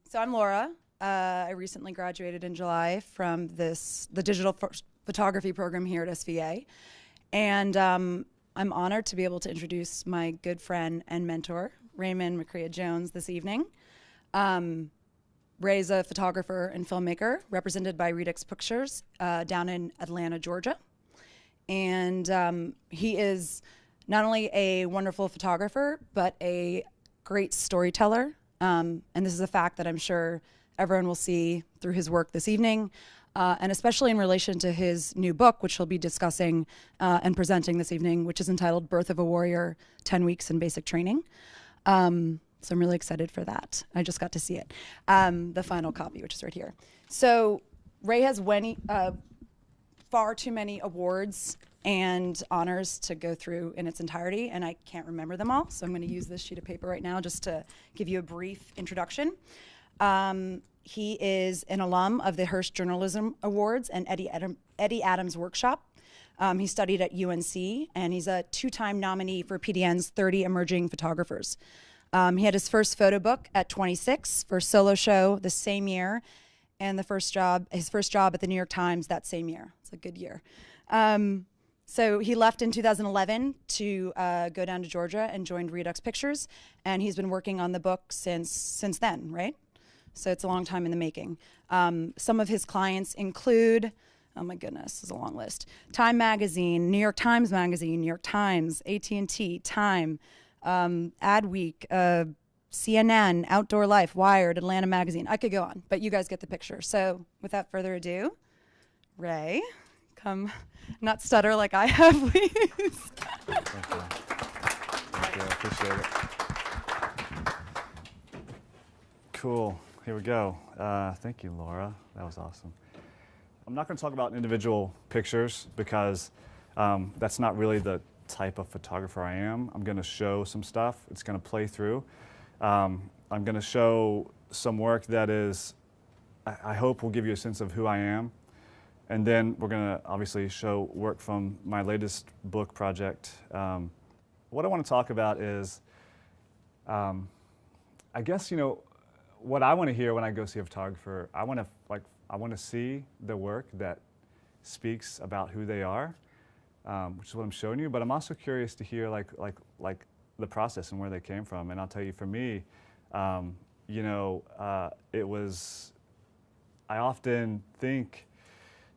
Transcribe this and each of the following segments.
So I'm Laura. I recently graduated in July from the digital photography program here at SVA. And I'm honored to be able to introduce my good friend and mentor, Raymond McCrea Jones, this evening. Ray's a photographer and filmmaker represented by Redux Pictures down in Atlanta, Georgia. And he is not only a wonderful photographer, but a great storyteller. And this is a fact that I'm sure everyone will see through his work this evening, and especially in relation to his new book, which he'll be discussing and presenting this evening, which is entitled Birth of a Warrior, 10 Weeks in Basic Training. So I'm really excited for that. I just got to see it, the final copy, which is right here. So Ray has far too many awards and honors to go through in its entirety, and I can't remember them all, so I'm going to use this sheet of paper right now just to give you a brief introduction. He is an alum of the Hearst Journalism Awards and Eddie Adams Workshop. He studied at UNC, and he's a two-time nominee for PDN's 30 Emerging Photographers. He had his first photo book at 26 for Solo Show the same year, and his first job at the New York Times that same year. It's a good year. So he left in 2011 to go down to Georgia and joined Redux Pictures, and he's been working on the book since then, right? So it's a long time in the making. Some of his clients include, oh my goodness, this is a long list. Time Magazine, New York Times Magazine, New York Times, AT&T, Time, Adweek, CNN, Outdoor Life, Wired, Atlanta Magazine. I could go on, but you guys get the picture. So without further ado, Ray, come, not stutter like I have, please. Thank you. Thank you. I appreciate it. Cool. Here we go. Thank you, Laura. That was awesome. I'm not going to talk about individual pictures because that's not really the type of photographer I am. I'm going to show some stuff. It's going to play through. I'm going to show some work that is, I hope will give you a sense of who I am. And then we're going to obviously show work from my latest book project. What I want to talk about is, I guess, what I want to hear when I go see a photographer, I want to see the work that speaks about who they are, which is what I'm showing you. But I'm also curious to hear like the process and where they came from. And I'll tell you, for me, it was. I often think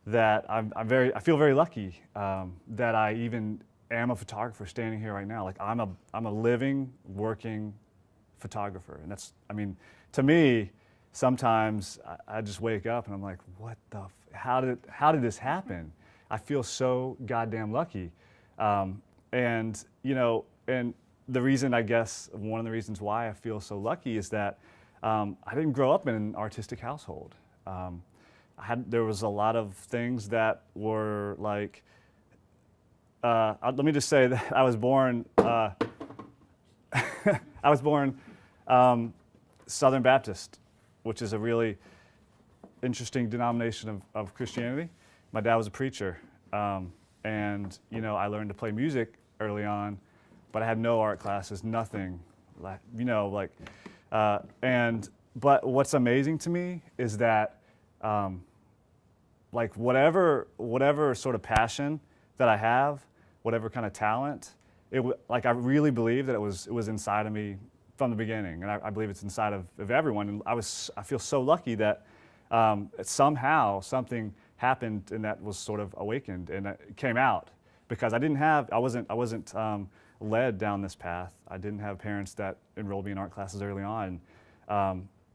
that I feel very lucky that I even am a photographer standing here right now. Like I'm a living, working photographer, and that's, to me, sometimes I just wake up and I'm like, what the, how did this happen? I feel so goddamn lucky. And the reason, I guess, one of the reasons why I feel so lucky is that I didn't grow up in an artistic household. There was a lot of things that were like, let me just say that I was born Southern Baptist, which is a really interesting denomination of Christianity. My dad was a preacher, and I learned to play music early on, but I had no art classes, nothing, but what's amazing to me is that whatever sort of passion that I have, whatever kind of talent, I really believe that it was inside of me from the beginning, and I believe it's inside of everyone. And I feel so lucky that somehow something happened and that was sort of awakened and it came out, because I wasn't led down this path. I didn't have parents that enrolled me in art classes early on,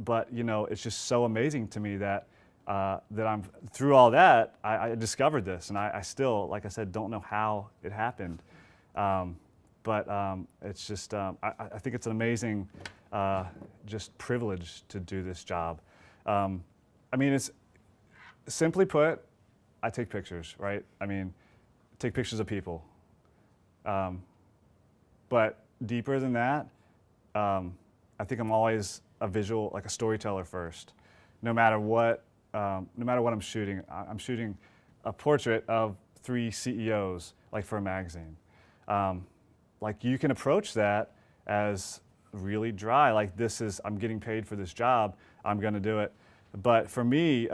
but it's just so amazing to me that I'm through all that I discovered this, and I still, like I said, don't know how it happened. But it's just, I think it's an amazing just privilege to do this job. It's simply put, I take pictures, right? Take pictures of people. But deeper than that, I think I'm always a visual, like a storyteller first. No matter what I'm shooting a portrait of 3 CEOs, like for a magazine. You can approach that as really dry, like I'm getting paid for this job. I'm going to do it. But for me,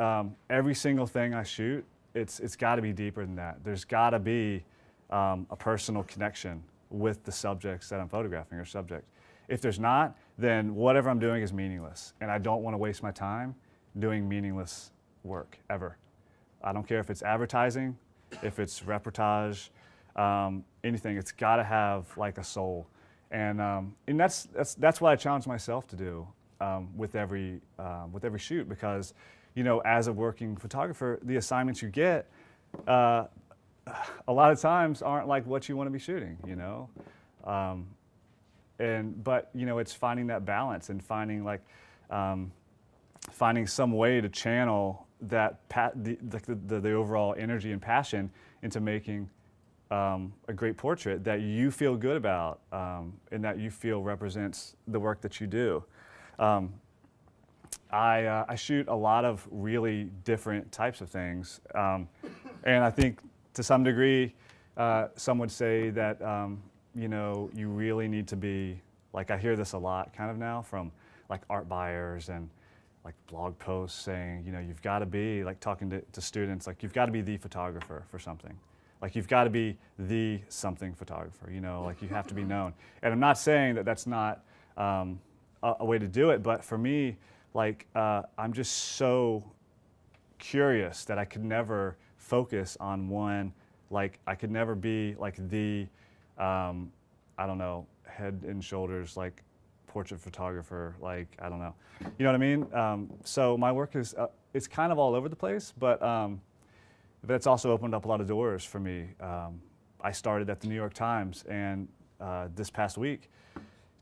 every single thing I shoot, it's got to be deeper than that. There's got to be a personal connection with the subjects that I'm photographing or subject. If there's not, then whatever I'm doing is meaningless, and I don't want to waste my time doing meaningless work ever. I don't care if it's advertising, if it's reportage, anything. It's got to have like a soul, and that's what I challenge myself to do with every shoot, because as a working photographer, the assignments you get a lot of times aren't like what you want to be shooting, but it's finding that balance and finding finding some way to channel that the overall energy and passion into making a great portrait that you feel good about and that you feel represents the work that you do. I shoot a lot of really different types of things, and I think to some degree, some would say that you really need to be, like, I hear this a lot kind of now from like art buyers and like blog posts saying, you've got to be, like, talking to students, like, you've got to be the photographer for something. Like, you've got to be the something photographer, like, you have to be known. And I'm not saying that that's not a way to do it, but for me, like, I'm just so curious that I could never focus on one. Like, I could never be like the, I don't know, head and shoulders, like, portrait photographer, like, I don't know. You know what I mean? So my work is, it's kind of all over the place, but it's also opened up a lot of doors for me. I started at the New York Times, and this past week,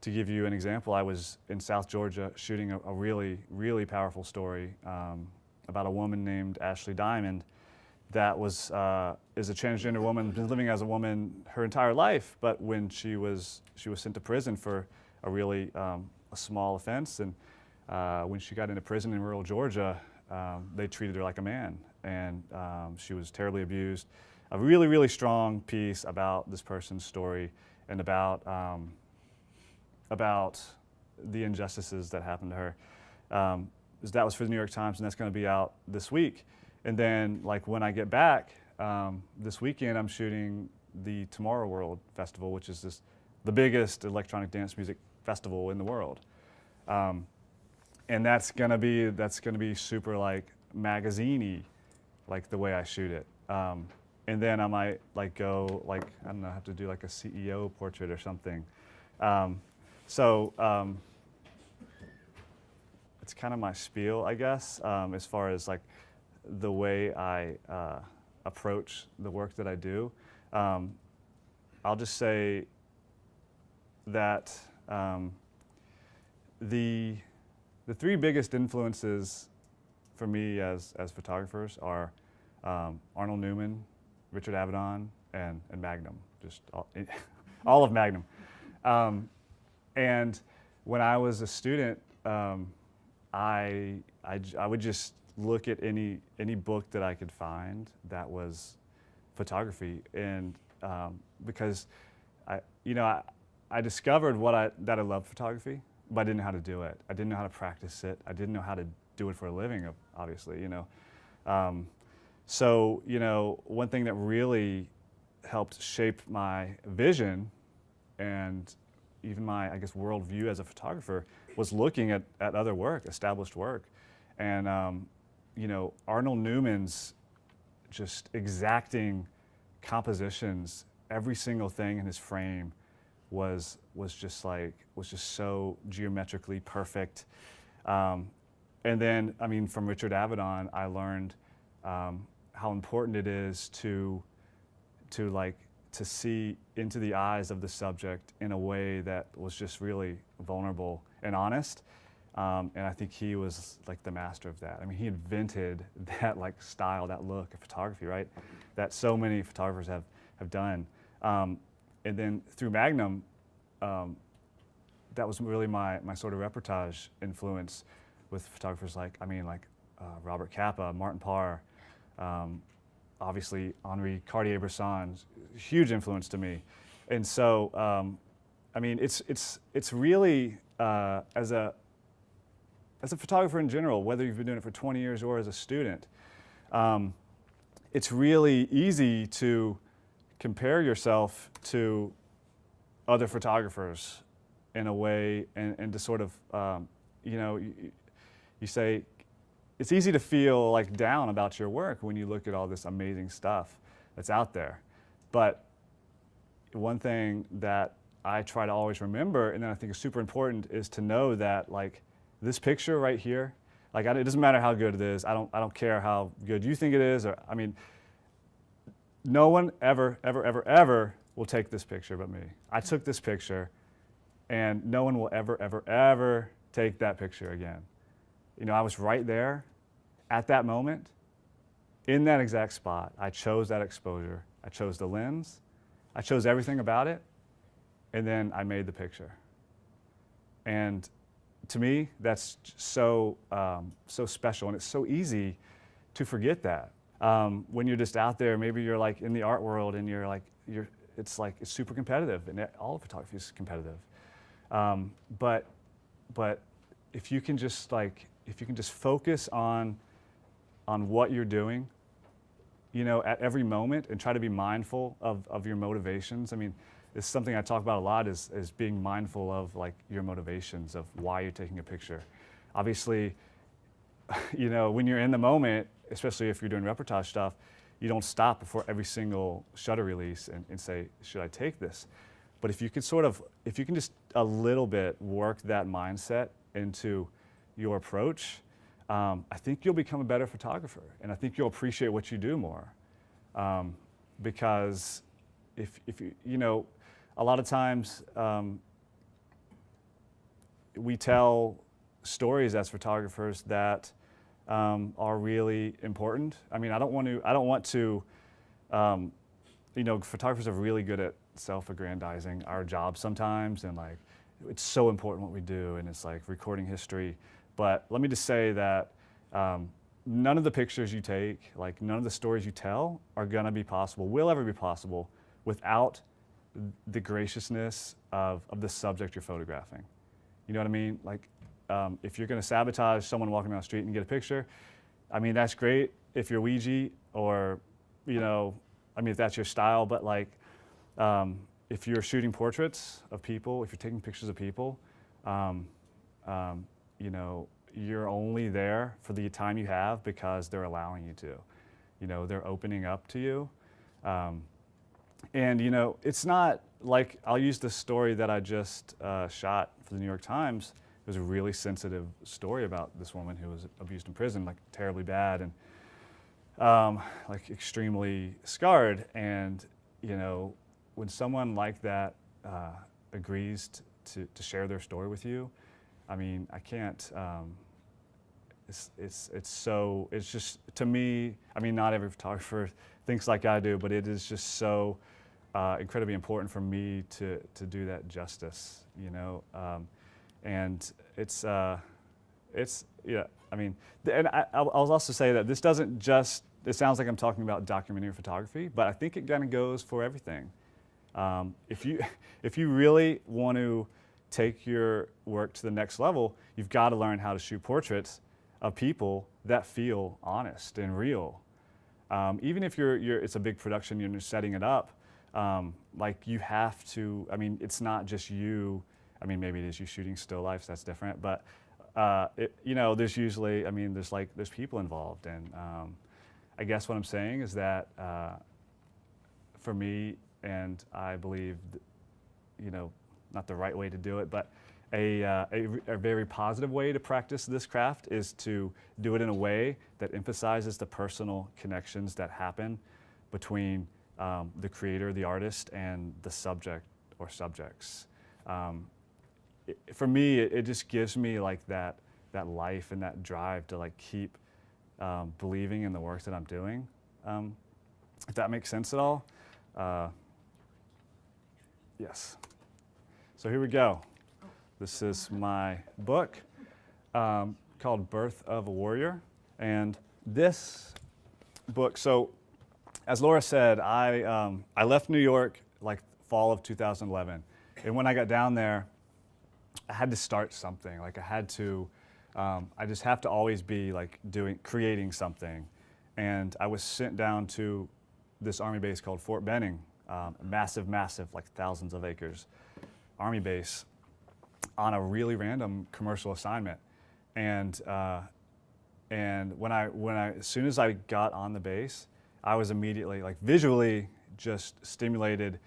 to give you an example, I was in South Georgia shooting a really, really powerful story about a woman named Ashley Diamond that is a transgender woman, been living as a woman her entire life, but when she was sent to prison for a really a small offense, and when she got into prison in rural Georgia, they treated her like a man, and she was terribly abused. A really, really strong piece about this person's story and about the injustices that happened to her. That was for the New York Times, and that's going to be out this week. And then, like, when I get back this weekend, I'm shooting the Tomorrow World Festival, which is the biggest electronic dance music festival in the world. And that's gonna be super, like, magazine-y, like, the way I shoot it. And then I might, like, go, like, I don't know, have to do like a CEO portrait or something. So it's kind of my spiel, I guess, as far as, like, the way I approach the work that I do. I'll just say that the three biggest influences for me as photographers are Arnold Newman, Richard Avedon, and Magnum, just all of Magnum. And when I was a student, I would just look at any book that I could find that was photography, and because I discovered that I loved photography, but I didn't know how to do it. I didn't know how to practice it. I didn't know how to do it for a living, obviously, So, one thing that really helped shape my vision and even my, I guess, worldview as a photographer was looking at other work, established work. And, Arnold Newman's just exacting compositions, every single thing in his frame was just so geometrically perfect. And then, from Richard Avedon, I learned how important it is to see into the eyes of the subject in a way that was just really vulnerable and honest. And I think he was, like, the master of that. He invented that, like, style, that look of photography, right? That so many photographers have done. And then through Magnum, that was really my sort of reportage influence with photographers like Robert Capa, Martin Parr, obviously Henri Cartier-Bresson, huge influence to me. And so, it's really, as a photographer in general, whether you've been doing it for 20 years or as a student, it's really easy to compare yourself to other photographers in a way, and to sort of, you say, it's easy to feel like down about your work when you look at all this amazing stuff that's out there. But one thing that I try to always remember, and then I think is super important, is to know that like this picture right here, like it doesn't matter how good it is. I don't care how good you think it is, or I mean, no one ever will take this picture but me. I took this picture, and no one will ever take that picture again. You know, I was right there at that moment, in that exact spot. I chose that exposure. I chose the lens. I chose everything about it, and then I made the picture. And to me, that's so special, and it's so easy to forget that. When you're just out there, maybe you're like in the art world, and it's super competitive, and all of photography is competitive. But if you can just focus on what you're doing, you know, at every moment, and try to be mindful of your motivations. I mean, it's something I talk about a lot, is being mindful of like your motivations of why you're taking a picture. Obviously, you know, when you're in the moment, especially if you're doing reportage stuff, you don't stop before every single shutter release and say, should I take this? But if you can just a little bit work that mindset into your approach, I think you'll become a better photographer, and I think you'll appreciate what you do more. Because if you know, a lot of times we tell stories as photographers that are really important. I mean, I don't want to, you know, photographers are really good at self-aggrandizing our job sometimes, and like, it's so important what we do, and it's like recording history. But let me just say that none of the pictures you take, like none of the stories you tell are gonna be possible, will ever be possible, without the graciousness of the subject you're photographing. You know what I mean? Like, if you're gonna sabotage someone walking down the street and get a picture, I mean, that's great if you're Ouija, or, you know, I mean, if that's your style, but like, if you're shooting portraits of people, if you're taking pictures of people, you know, you're only there for the time you have because they're allowing you to. You know, they're opening up to you. And, you know, it's not like, I'll use the story that I just shot for the New York Times. It was a really sensitive story about this woman who was abused in prison, like terribly bad, and like extremely scarred. And, you know, when someone like that agrees to share their story with you, I mean, I can't, it's just, to me, I mean, not every photographer thinks like I do, but it is just so incredibly important for me to do that justice, you know? And it's, yeah, I mean, and I'll also say that this doesn't just, it sounds like I'm talking about documentary photography, but I think it kind of goes for everything. If you really want to take your work to the next level, you've got to learn how to shoot portraits of people that feel honest and real. Even if it's a big production, you're setting it up, like you have to, I mean, it's not just you. I mean, maybe it is you shooting still lifes, that's different, but you know, there's usually, I mean, there's people involved, and I guess what I'm saying is that for me, and I believe, you know, not the right way to do it, but a very positive way to practice this craft is to do it in a way that emphasizes the personal connections that happen between the creator, the artist, and the subject or subjects. For me, it just gives me like that life and that drive to like keep believing in the work that I'm doing. If that makes sense at all. Yes. So here we go. This is my book called Birth of a Warrior. And this book, so as Laura said, I left New York like fall of 2011. And when I got down there, I had to start something. Like I had to I just have to always be like creating something. And I was sent down to this Army base called Fort Benning, massive, like thousands of acres Army base, on a really random commercial assignment. And as soon as I got on the base, I was immediately like visually just stimulated,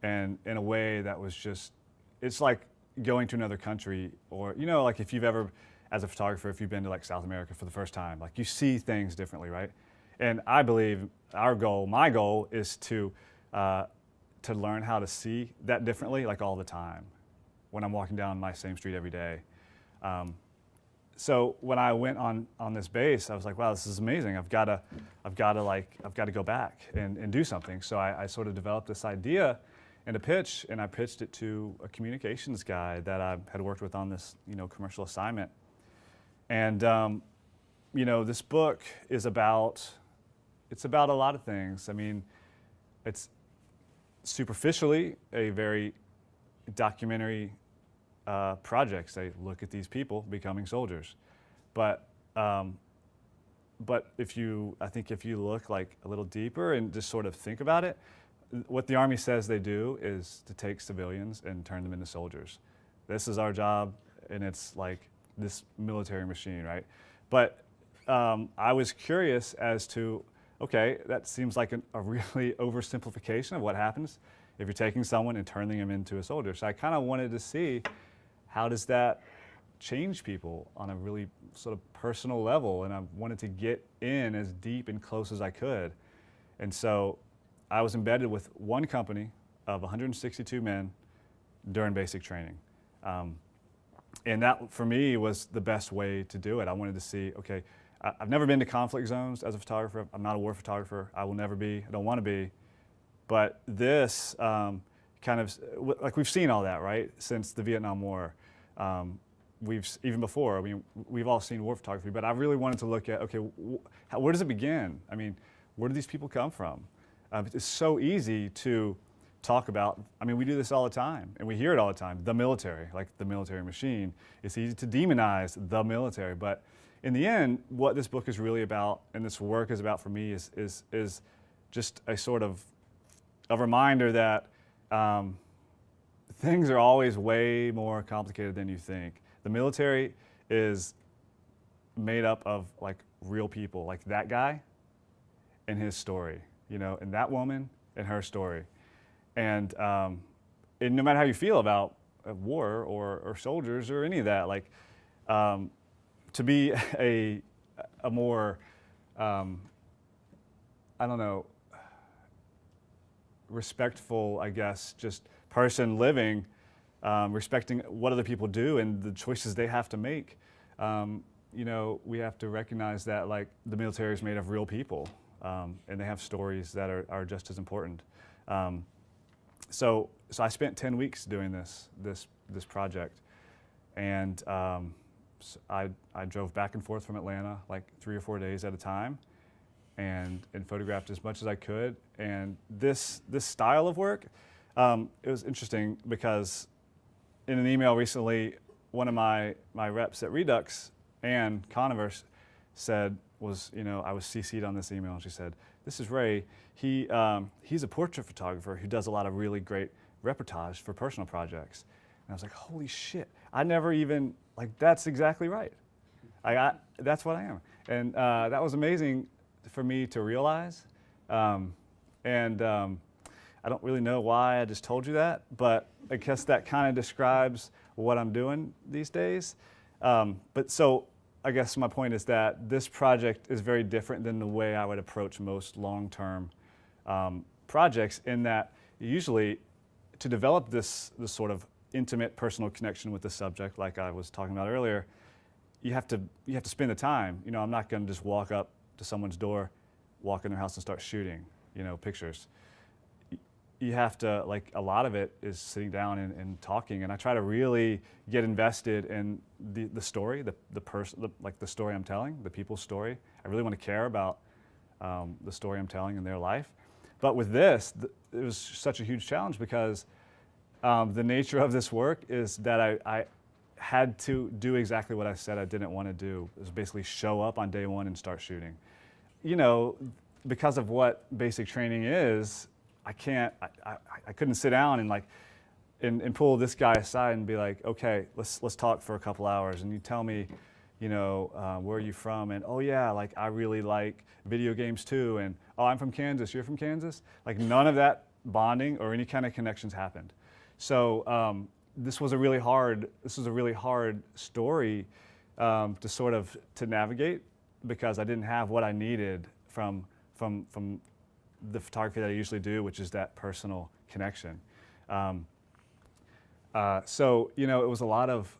and in a way that was just, it's like going to another country, or like if you've ever, as a photographer, if you've been to like South America for the first time, like you see things differently, right? And I believe my goal is to learn how to see that differently, like all the time, when I'm walking down my same street every day. So when I went on this base, I was like, wow, this is amazing. I've got to go back and do something. So I sort of developed this idea and a pitch, and I pitched it to a communications guy that I had worked with on this, commercial assignment. And this book is about a lot of things. I mean, it's superficially a very documentary projects. They look at these people becoming soldiers, but if you look like a little deeper and just sort of think about it, what the Army says they do is to take civilians and turn them into soldiers. This is our job, and it's like this military machine, right? But I was curious as to, okay, that seems like a really oversimplification of what happens if you're taking someone and turning them into a soldier. So I kind of wanted to see, how does that change people on a really sort of personal level? And I wanted to get in as deep and close as I could. And so I was embedded with one company of 162 men during basic training. And that, for me, was the best way to do it. I wanted to see, okay, I've never been to conflict zones as a photographer. I'm not a war photographer. I will never be. I don't want to be. But this kind of, like, we've seen all that, right, since the Vietnam War. Even before, I mean, we've all seen war photography, but I really wanted to look at, okay, where does it begin? I mean, where do these people come from? It's so easy to talk about, I mean, we do this all the time, and we hear it all the time, the military, like the military machine. It's easy to demonize the military, but in the end, what this book is really about, and this work is about for me, is just a sort of a reminder that things are always way more complicated than you think. The military is made up of like real people, like that guy and his story, and that woman and her story. And no matter how you feel about war or soldiers or any of that, like to be a more, I don't know, respectful, I guess, just person living, respecting what other people do and the choices they have to make. We have to recognize that, like, the military is made of real people, and they have stories that are just as important. So I spent 10 weeks doing this project, and so I drove back and forth from Atlanta like 3 or 4 days at a time, and photographed as much as I could. And this style of work, it was interesting because in an email recently, one of my reps at Redux, Ann Conover, said, I was CC'd on this email, and she said, "This is Ray. He's a portrait photographer who does a lot of really great reportage for personal projects." And I was like, holy shit, I never even, like, that's exactly right. That's what I am. And that was amazing for me to realize. I don't really know why I just told you that, but I guess that kind of describes what I'm doing these days. But so I guess my point is that this project is very different than the way I would approach most long-term projects, in that usually to develop this sort of intimate personal connection with the subject, like I was talking about earlier, you have to spend the time. I'm not going to just walk up to someone's door, walk in their house and start shooting, pictures. You have to, like, a lot of it is sitting down and talking, and I try to really get invested in the story, the person, like the story I'm telling, the people's story. I really want to care about the story I'm telling in their life. But with this, it was such a huge challenge because the nature of this work is that I had to do exactly what I said I didn't want to do. It was basically show up on day one and start shooting. You know, because of what basic training is, I couldn't sit down and like, and pull this guy aside and be like, okay, let's talk for a couple hours, and you tell me, you know, where are you from? And oh yeah, like I really like video games too. And oh, I'm from Kansas. You're from Kansas? Like none of that bonding or any kind of connections happened. So this was a really hard story to sort of to navigate, because I didn't have what I needed from the photography that I usually do, which is that personal connection. So you know, it was a lot of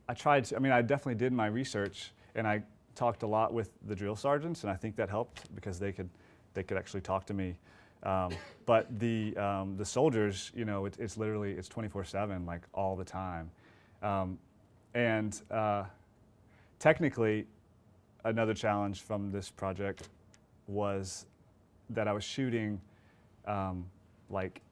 I tried to, I mean, I definitely did my research, and I talked a lot with the drill sergeants, and I think that helped because they could actually talk to me. But the soldiers, you know, it's literally, it's 24/7, like all the time. And technically, another challenge from this project was that I was shooting like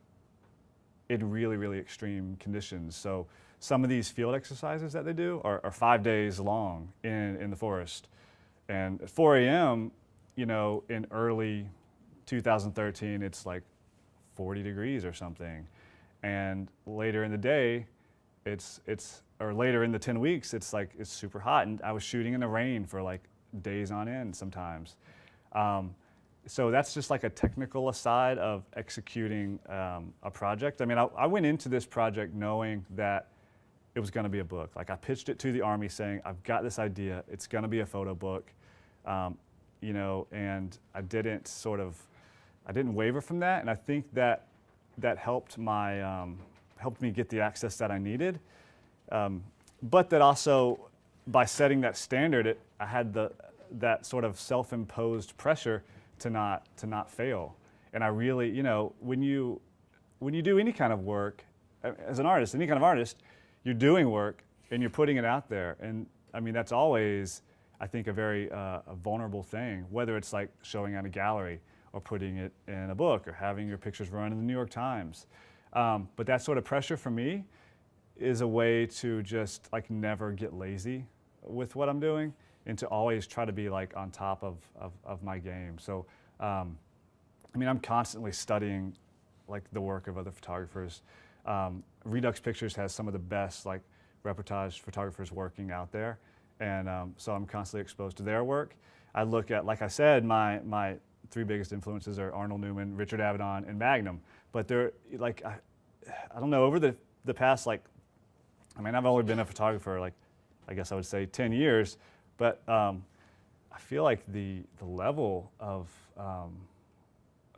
in really, really extreme conditions. So some of these field exercises that they do are 5 days long in the forest. And at 4 a.m., you know, in early 2013, it's like 40 degrees or something. And later in the day, or later in the 10 weeks, it's super hot. And I was shooting in the rain for like days on end sometimes. So that's just like a technical aside of executing a project. I mean, I went into this project knowing that it was going to be a book. Like I pitched it to the Army saying, I've got this idea, it's going to be a photo book, you know, and I didn't waver from that. And I think that helped helped me get the access that I needed. But that also, by setting that standard, I had that sort of self-imposed pressure to not fail. And I really, you know, when you do any kind of work, as an artist, any kind of artist, you're doing work and you're putting it out there. And I mean, that's always, I think, a very a vulnerable thing, whether it's like showing at a gallery or putting it in a book or having your pictures run in the New York Times. But that sort of pressure for me is a way to just like never get lazy with what I'm doing and to always try to be like on top of my game. So, I mean, I'm constantly studying like the work of other photographers. Redux Pictures has some of the best like reportage photographers working out there, and so I'm constantly exposed to their work. I look at, like I said, my three biggest influences are Arnold Newman, Richard Avedon, and Magnum. But they're like, I don't know, over the past, like, I mean, I've only been a photographer like, I guess I would say 10 years, but I feel like the level of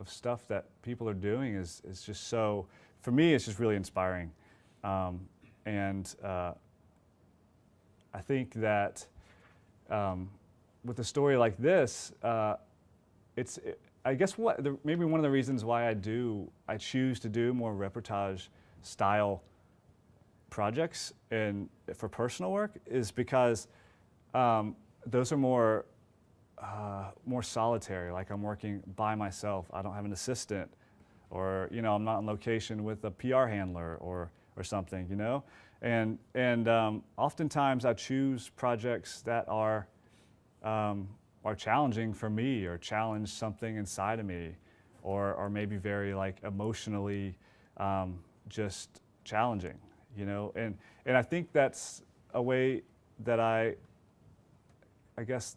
stuff that people are doing is just so, for me, it's just really inspiring. And I think that with a story like this, I guess maybe one of the reasons why I choose to do more reportage style projects and for personal work is because those are more solitary. Like I'm working by myself. I don't have an assistant, or you know, I'm not on location with a PR handler or something, you know. And oftentimes I choose projects that are challenging for me, or challenge something inside of me, or maybe very like emotionally just challenging, you know. And I think that's a way that I guess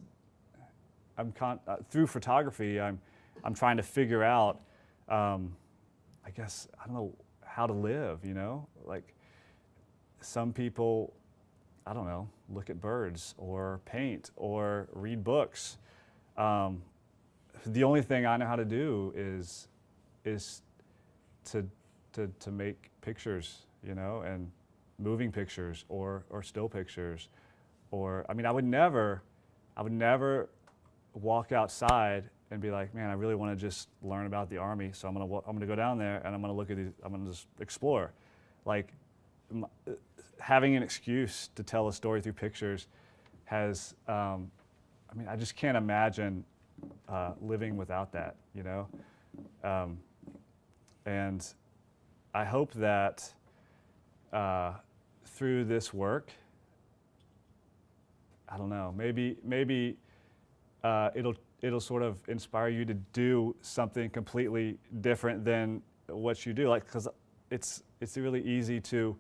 through photography I'm trying to figure out I guess, I don't know, how to live, you know. Like some people, I don't know, look at birds or paint or read books. The only thing I know how to do is to make pictures, you know, and moving pictures or still pictures. Or, I mean, I would never walk outside and be like, man, I really want to just learn about the Army, so I'm gonna go down there and I'm gonna look at these, I'm gonna just explore. Like, having an excuse to tell a story through pictures has, I mean, I just can't imagine living without that, you know? And I hope that through this work, I don't know, maybe it'll sort of inspire you to do something completely different than what you do. Like, because it's really easy to,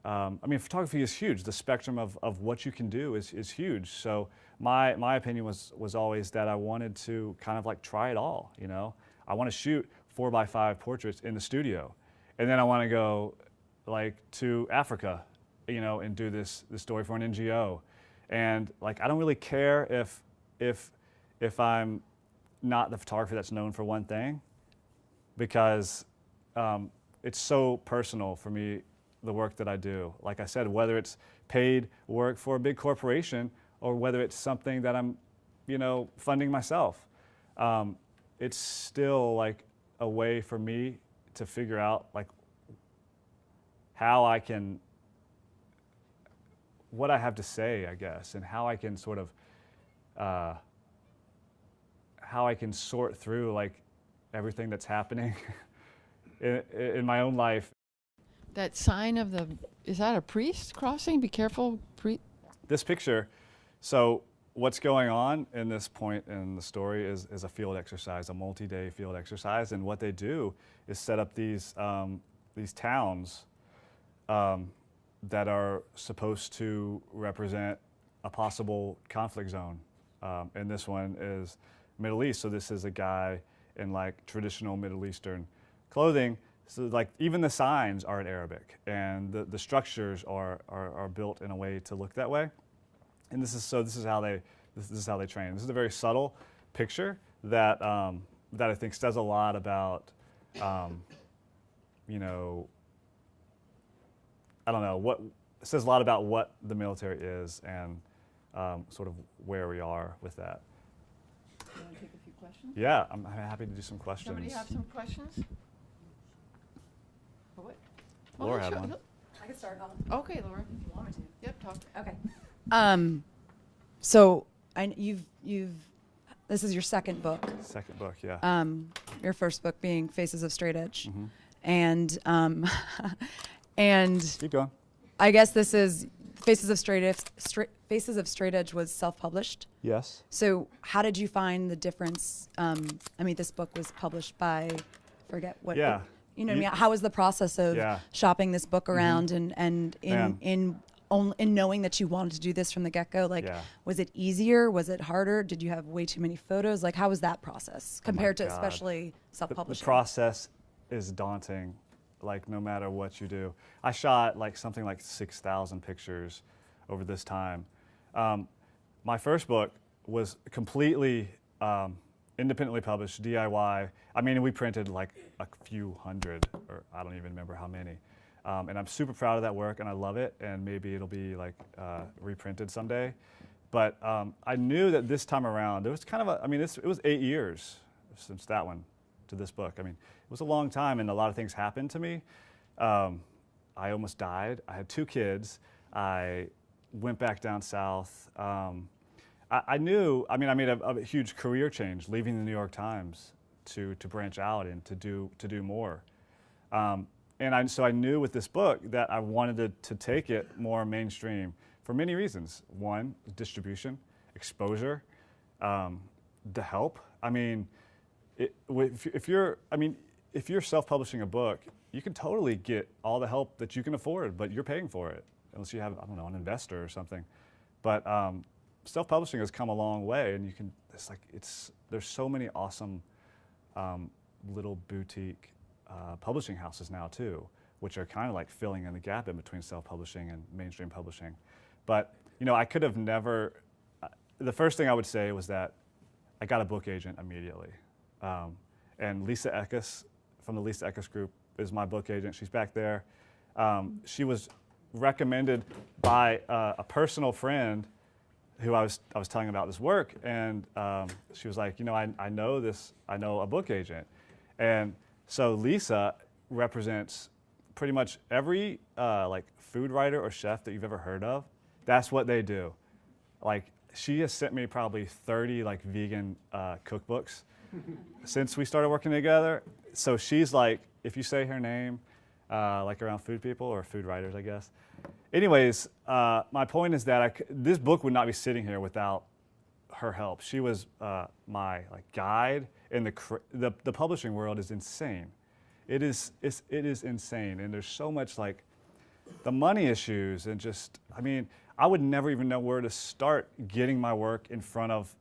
I mean, photography is huge. The spectrum of what you can do is huge. So my opinion was always that I wanted to kind of like try it all, you know? I want to shoot 4x5 portraits in the studio. And then I want to go like to Africa, you know, and do this story for an NGO. And like, I don't really care if I'm not the photographer that's known for one thing, because it's so personal for me, the work that I do. Like I said, whether it's paid work for a big corporation or whether it's something that I'm, you know, funding myself, it's still like a way for me to figure out like how I can, what I have to say, I guess, and how I can sort of, how I can sort through like everything that's happening in my own life. That sign of the, is that a priest crossing? Be careful, This picture, so what's going on in this point in the story is a field exercise, a multi-day field exercise, and what they do is set up these towns that are supposed to represent a possible conflict zone. And this one is Middle East, so this is a guy in like traditional Middle Eastern clothing. So like even the signs are in Arabic, and the structures are built in a way to look that way. And this is how they train. This is a very subtle picture that that I think says a lot about, you know, I don't know, what it says a lot about what the military is and sort of where we are with that. You want to take a few questions? Yeah, I'm happy to do some questions. Somebody have some questions? What? Laura had one. I can start on. Okay, Laura. If you want me to. Yep, talk. Okay. So you've this is your second book. Second book, yeah. Your first book being Faces of Straight Edge, Mm-hmm. and and Keep going. I guess this is Faces of Straight Edge was self-published. Yes. So how did you find the difference? I mean, this book was published by, forget what. Yeah. You know what I mean? How was the process of shopping this book around and in knowing that you wanted to do this from the get-go? Like, was it easier? Was it harder? Did you have way too many photos? Like, how was that process compared to especially self-publishing? The process is daunting, like no matter what you do. I shot like something like 6,000 pictures over this time. My first book was completely independently published, DIY. I mean, we printed like a few hundred, or I don't even remember how many. And I'm super proud of that work, and I love it, and maybe it'll be like reprinted someday. But I knew that this time around, it was kind of it was 8 years since that one to this book. I mean, it was a long time, and a lot of things happened to me. I almost died. I had 2 kids. I went back down south. I knew, I made a huge career change, leaving the New York Times to branch out and to do more. So I knew with this book that I wanted to take it more mainstream for many reasons. One, distribution, exposure, the help. I mean, if you're self-publishing a book, you can totally get all the help that you can afford, but you're paying for it, unless you have, I don't know, an investor or something. But self-publishing has come a long way, and there's so many awesome little boutique publishing houses now too, which are kind of like filling in the gap in between self-publishing and mainstream publishing. But I could have never. The first thing I would say was that I got a book agent immediately, and Lisa Eckes from the Lisa Eckes Group is my book agent. She's back there. She was recommended by a personal friend who I was telling about this work, and she was like, I know a book agent, and so Lisa represents pretty much every like food writer or chef that you've ever heard of. That's what they do. Like, she has sent me probably 30 like vegan cookbooks since we started working together. So she's like, if you say her name, like around food people or food writers, I guess. Anyways, my point is that this book would not be sitting here without her help. She was my guide, and the publishing world is insane. It is insane, and there's so much the money issues, and just, I mean, I would never even know where to start getting my work in front of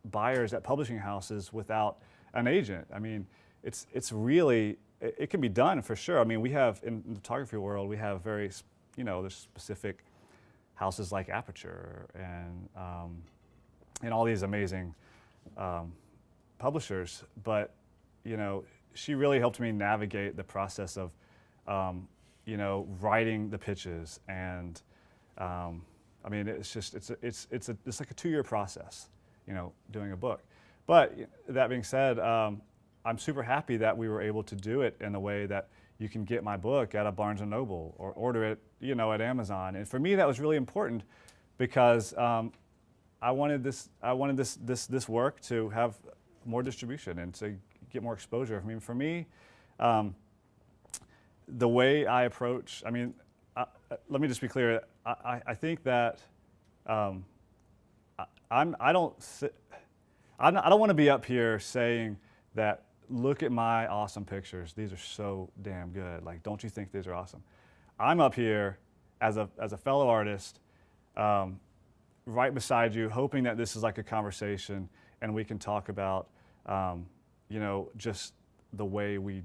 buyers at publishing houses without an agent. I mean, it's really, it can be done for sure. I mean, we have, in the photography world, we have very, there's specific houses like Aperture and all these amazing publishers. But, she really helped me navigate the process of, writing the pitches. And I mean, it's like a 2-year process, doing a book. But that being said, I'm super happy that we were able to do it in a way that you can get my book at a Barnes & Noble or order it, at Amazon. And for me, that was really important because I wanted this work to have more distribution and to get more exposure. I mean, for me, the way I approach, I mean, let me just be clear. I think that I don't want to be up here saying that, look at my awesome pictures. These are so damn good. Like, don't you think these are awesome? I'm up here as a fellow artist, right beside you, hoping that this is like a conversation and we can talk about, just the way we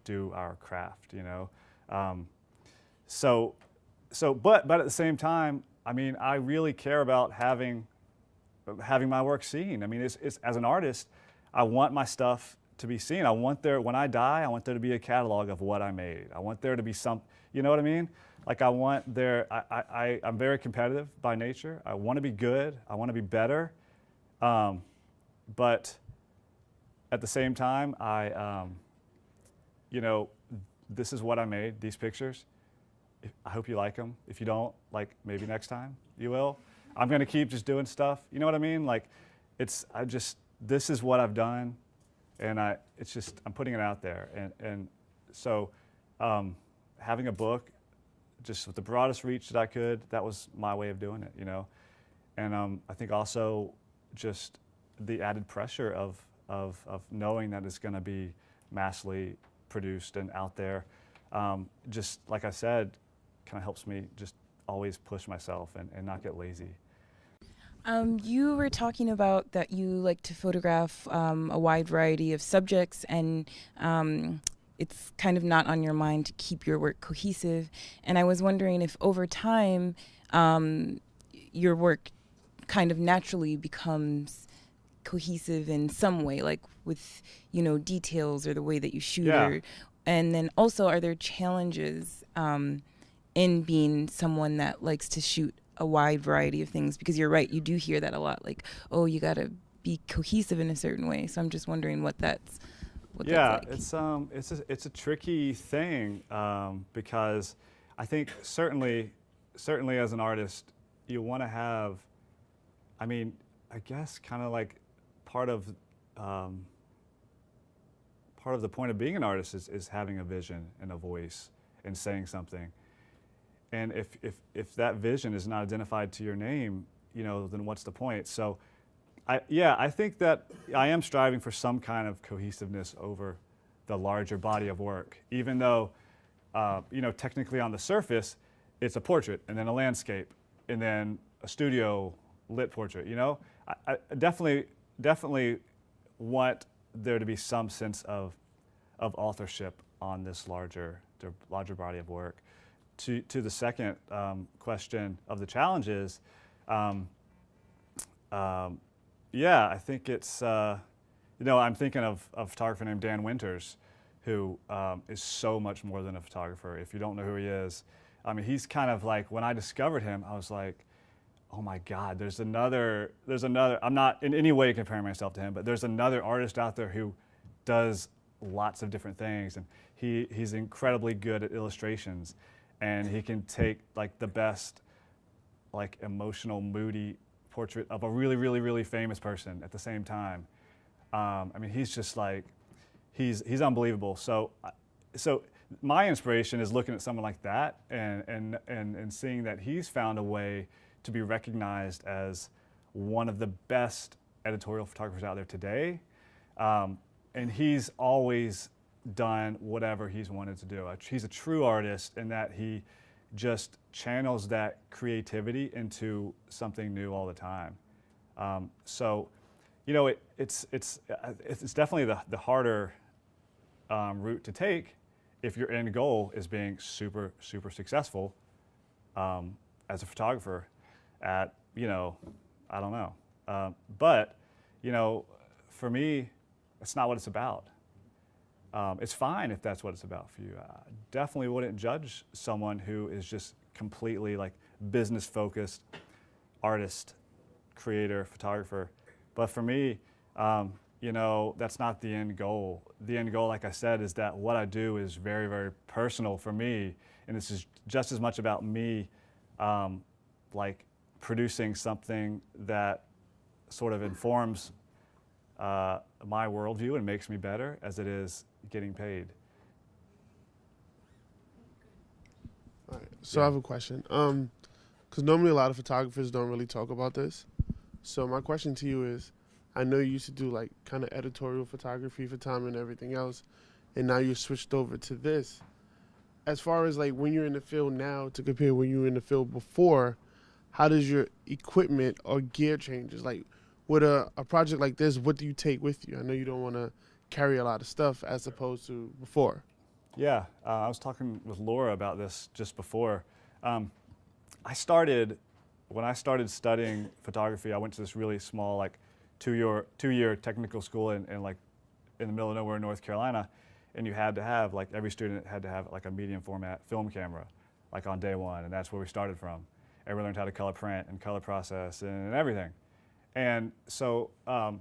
do our craft, but at the same time, I mean, I really care about having my work seen. I mean, it's as an artist, I want my stuff to be seen. When I die, I want there to be a catalog of what I made. I want there to be you know what I mean? Like, I'm very competitive by nature. I want to be good. I want to be better. But at the same time, this is what I made, these pictures. I hope you like them. If you don't, maybe next time you will. I'm going to keep just doing stuff. You know what I mean? This is what I've done. And I'm putting it out there. And so having a book just with the broadest reach that I could, that was my way of doing it, And I think also just the added pressure of knowing that it's going to be massively produced and out there, just like I said, kind of helps me just always push myself and not get lazy. You were talking about that you like to photograph a wide variety of subjects, and it's kind of not on your mind to keep your work cohesive. And I was wondering if over time your work kind of naturally becomes cohesive in some way, like with, details or the way that you shoot. Yeah. And then also, are there challenges in being someone that likes to shoot a wide variety of things? Because you're right, you do hear that a lot, like, oh, you got to be cohesive in a certain way. So I'm just wondering what that's like. It's a tricky thing because I think certainly as an artist, you want to have, I mean, I guess kind of like part of the point of being an artist is having a vision and a voice and saying something. And if that vision is not identified to your name, then what's the point? So, I think that I am striving for some kind of cohesiveness over the larger body of work, even though, technically on the surface, it's a portrait and then a landscape and then a studio lit portrait. I definitely want there to be some sense of authorship on this larger body of work. To the second question of the challenges, I think it's, I'm thinking of a photographer named Dan Winters, who is so much more than a photographer. If you don't know who he is, I mean, he's kind of like, when I discovered him, I was like, oh my God, there's another, I'm not in any way comparing myself to him, but there's another artist out there who does lots of different things, and he's incredibly good at illustrations. And he can take the best, emotional, moody portrait of a really, really, really famous person at the same time. I mean, he's just he's unbelievable. So my inspiration is looking at someone like that and seeing that he's found a way to be recognized as one of the best editorial photographers out there today. And he's always done whatever he's wanted to do. He's a true artist in that he just channels that creativity into something new all the time. So, you know, it's definitely the harder route to take if your end goal is being super, super successful as a photographer at, you know, I don't know. But, you know, for me, it's not what it's about. It's fine if that's what it's about for you. I definitely wouldn't judge someone who is just completely like business focused, artist, creator, photographer. But for me, you know, that's not the end goal. The end goal, like I said, is that what I do is very, very personal for me. And this is just as much about me, like producing something that sort of informs my worldview and makes me better as it is getting paid. All right, so I have a question. Because normally a lot of photographers don't really talk about this. So my question to you is, I know you used to do like kind of editorial photography for Time and everything else, and now you switched over to this. As far as like when you're in the field now to compare when you were in the field before, how does your equipment or gear changes? Like with a project like this, what do you take with you? I know you don't want to carry a lot of stuff as opposed to before. Yeah, I was talking with Laura about this just before. When I started studying photography, I went to this really small, like, two-year technical school in like in the middle of nowhere, North Carolina, and you had to have, like, every student had to have like a medium format film camera, like on day one, and that's where we started from. Everyone learned how to color print and color process and everything. And so I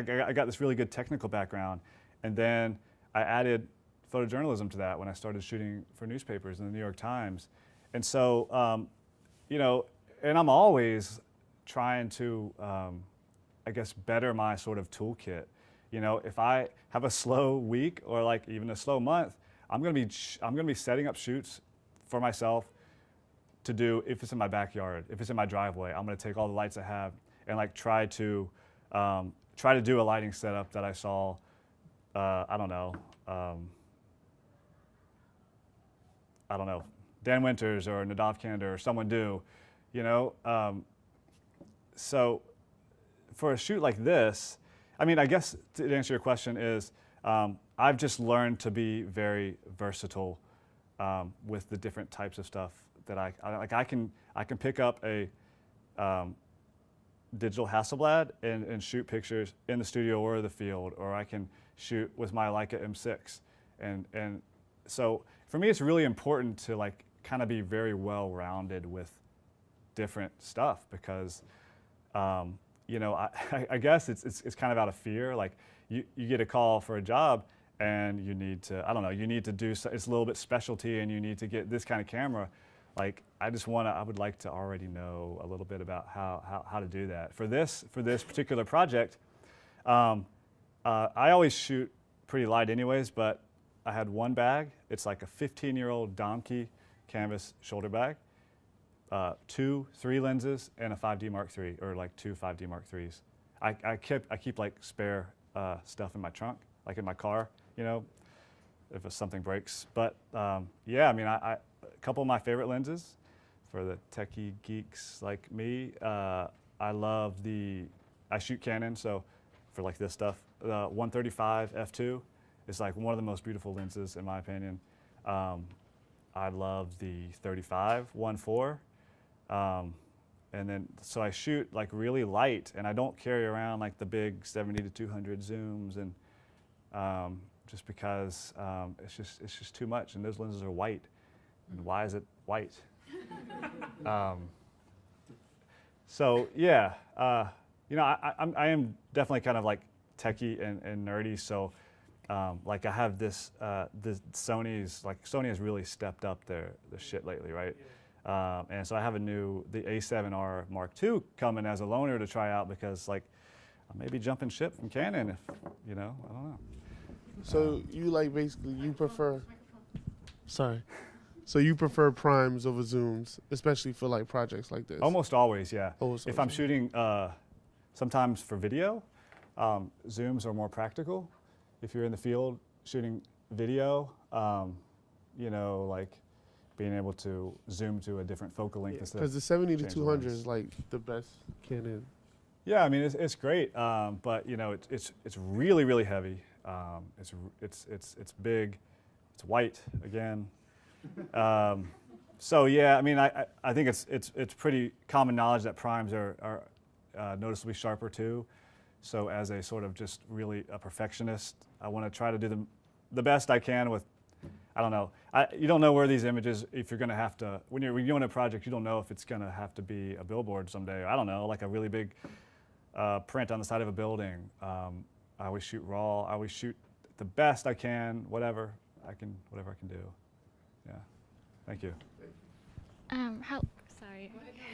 got this really good technical background, and then I added photojournalism to that when I started shooting for newspapers and the New York Times. And so, you know, and I'm always trying to, I guess, better my sort of toolkit. You know, if I have a slow week or like even a slow month, I'm gonna be setting up shoots for myself to do if it's in my backyard, if it's in my driveway. I'm gonna take all the lights I have and like try to do a lighting setup that I saw, I don't know, Dan Winters or Nadav Kander or someone do, you know. So for a shoot like this, I mean, I guess to answer your question is, I've just learned to be very versatile with the different types of stuff that I can pick up a digital Hasselblad and shoot pictures in the studio or the field, or I can shoot with my Leica M6, and so for me it's really important to like kind of be very well-rounded with different stuff because you know, I guess it's kind of out of fear. Like you get a call for a job and you need to, I don't know, you need to do, it's a little bit specialty and you need to get this kind of camera. Like I would like to already know a little bit about how to do that. For this particular project, I always shoot pretty light anyways, but I had one bag. It's like a 15-year-old Donkey canvas shoulder bag. 2, 3 lenses and a 5D Mark III, or like 2 5D Mark IIIs. I keep like spare stuff in my trunk, like in my car, you know, if something breaks. But yeah, I mean, a couple of my favorite lenses for the techie geeks like me. I shoot Canon, so for like this stuff, the 135 f2 is like one of the most beautiful lenses in my opinion. I love the 35 1.4. And then, so I shoot like really light, and I don't carry around like the big 70 to 200 zooms, and just because it's just too much, and those lenses are white. And why is it white? So yeah, you know, I am definitely kind of like techie and nerdy. So like I have this Sony has really stepped up their shit lately, right? And so I have the A7R Mark II coming as a loaner to try out because like I may be jumping ship from Canon if, you know, I don't know. So you like basically you prefer. Sorry. So you prefer primes over zooms, especially for like projects like this. Almost always, yeah. Almost If always, I'm yeah. shooting, sometimes for video, zooms are more practical. If you're in the field shooting video, you know, like being able to zoom to a different focal length instead of Because the 70 to change the 200 lens. is like the best Canon. Yeah, I mean it's great, but you know it's really really heavy. It's big, it's white again. So yeah, I mean I think it's pretty common knowledge that primes are noticeably sharper too. So as a sort of just really a perfectionist, I want to try to do the best I can with. I don't know. You don't know where these images, if you're going to have to, when you're doing a project, you don't know if it's going to have to be a billboard someday. I don't know, like a really big print on the side of a building. I always shoot raw. I always shoot the best I can, whatever I can do. Yeah. Thank you. Sorry.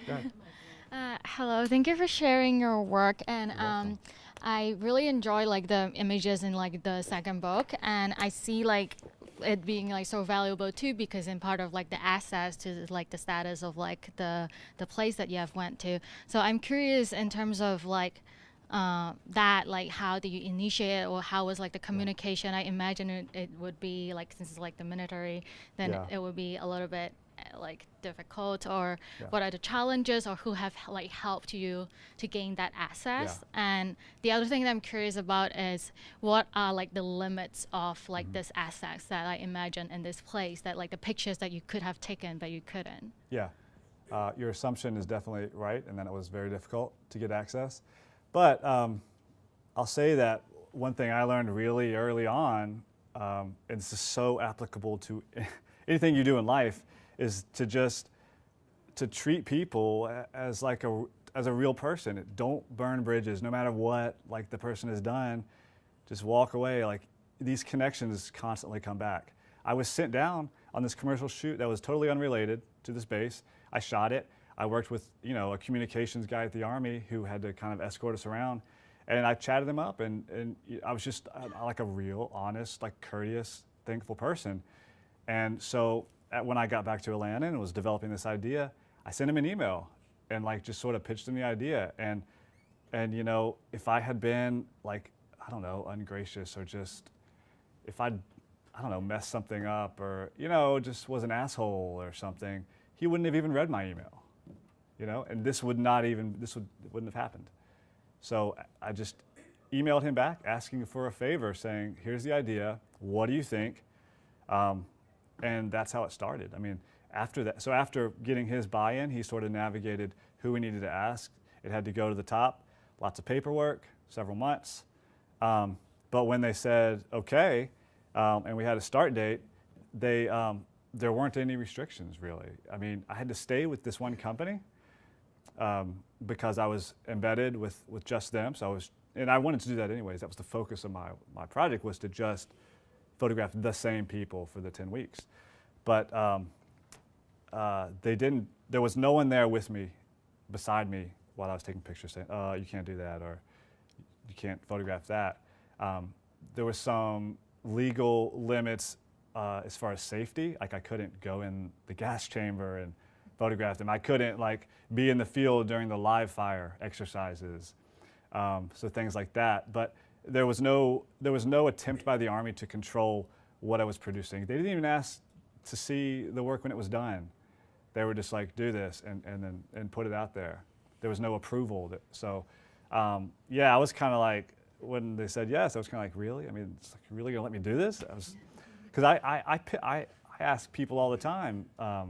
Go ahead. Hello, thank you for sharing your work, and I really enjoy like the images in like the second book, and I see like it being like so valuable too, because in part of like the access to like the status of like the place that you have went to. So I'm curious in terms of like that, like how do you initiate it, or how was like the communication? I imagine it would be like, since it's like the military, then Yeah. it would be a little bit like difficult, or Yeah. what are the challenges, or who have like helped you to gain that access? And the other thing that I'm curious about is what are like the limits of like this access that I imagine in this place, that like the pictures that you could have taken but you couldn't. Yeah. Your assumption is definitely right, and then it was very difficult to get access. But I'll say that one thing I learned really early on, and this is so applicable to anything you do in life, is to treat people as like as a real person. Don't burn bridges, no matter what like the person has done. Just walk away. Like these connections constantly come back. I was sent down on this commercial shoot that was totally unrelated to this base. I shot it. I worked with a communications guy at the Army who had to kind of escort us around, and I chatted him up, and I was just like a real, honest, like courteous, thankful person. And so when I got back to Atlanta and was developing this idea, I sent him an email and like just sort of pitched him the idea. And if I had been like, I don't know, ungracious, or just if I don't know, messed something up, or just was an asshole or something, he wouldn't have even read my email. And this wouldn't have happened. So I just emailed him back asking for a favor, saying, here's the idea, what do you think? And that's how it started. I mean, after getting his buy-in, he sort of navigated who we needed to ask. It had to go to the top, lots of paperwork, several months. But when they said, okay, and we had a start date, there weren't any restrictions really. I mean, I had to stay with this one company because I was embedded with just them. So I wanted to do that anyways. That was the focus of my project, was to just photograph the same people for the 10 weeks. But they didn't, there was no one there with me, beside me, while I was taking pictures saying, oh, you can't do that, or you can't photograph that. There was some legal limits as far as safety. Like I couldn't go in the gas chamber and photograph them. I couldn't like be in the field during the live fire exercises. So things like that. But there was no attempt by the Army to control what I was producing. They didn't even ask to see the work when it was done. They were just like, do this and put it out there. There was no approval. Yeah, I was kind of like, when they said yes, I was kind of like, really? I mean, it's like, you're really gonna let me do this? Because I ask people all the time, I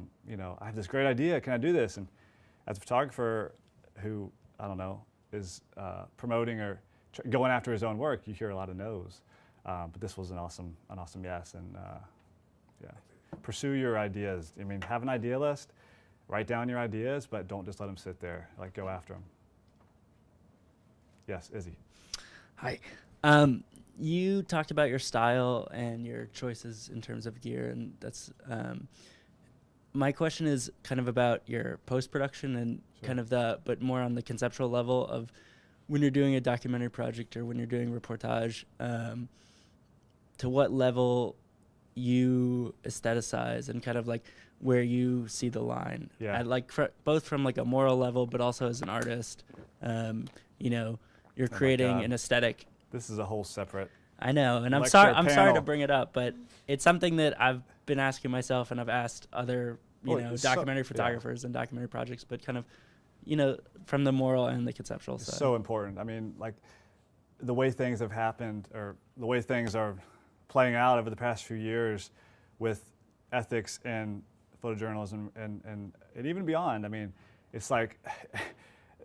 have this great idea, can I do this? And as a photographer who, I don't know, is promoting or going after his own work, you hear a lot of no's. But this was an awesome yes, and yeah. Pursue your ideas. I mean, have an idea list, write down your ideas, but don't just let them sit there. Like, go after them. Yes, Izzy. Hi. You talked about your style and your choices in terms of gear, and that's my question is kind of about your post-production and kind of but more on the conceptual level of when you're doing a documentary project or when you're doing reportage. to what level you aestheticize and kind of like where you see the line. Yeah. At like both from like a moral level, but also as an artist. You know, you're Oh my creating God. an aesthetic. This is a whole separate. I know, and I'm Lecture sorry. I'm sorry to panel. bring it up, but it's something that I've been asking myself, and I've asked other, Well, know, it's so- documentary yeah. photographers and documentary projects, but kind of, from the moral and the conceptual It's side. so important. I mean, like the way things have happened, or the way things are playing out over the past few years with ethics and photojournalism and even beyond. I mean, it's like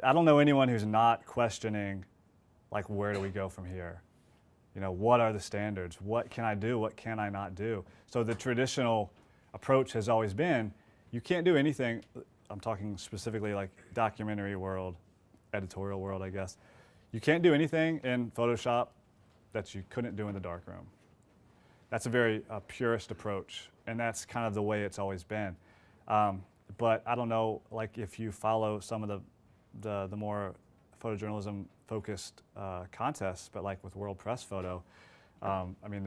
I don't know anyone who's not questioning, like, where do we go from here? You know, what are the standards? What can I do? What can I not do? So the traditional approach has always been, you can't do anything. I'm talking specifically like documentary world, editorial world, I guess. You can't do anything in Photoshop that you couldn't do in the darkroom. That's a very purist approach, and that's kind of the way it's always been. But I don't know, like if you follow some of the more photojournalism focused contests, but like with World Press Photo, I mean,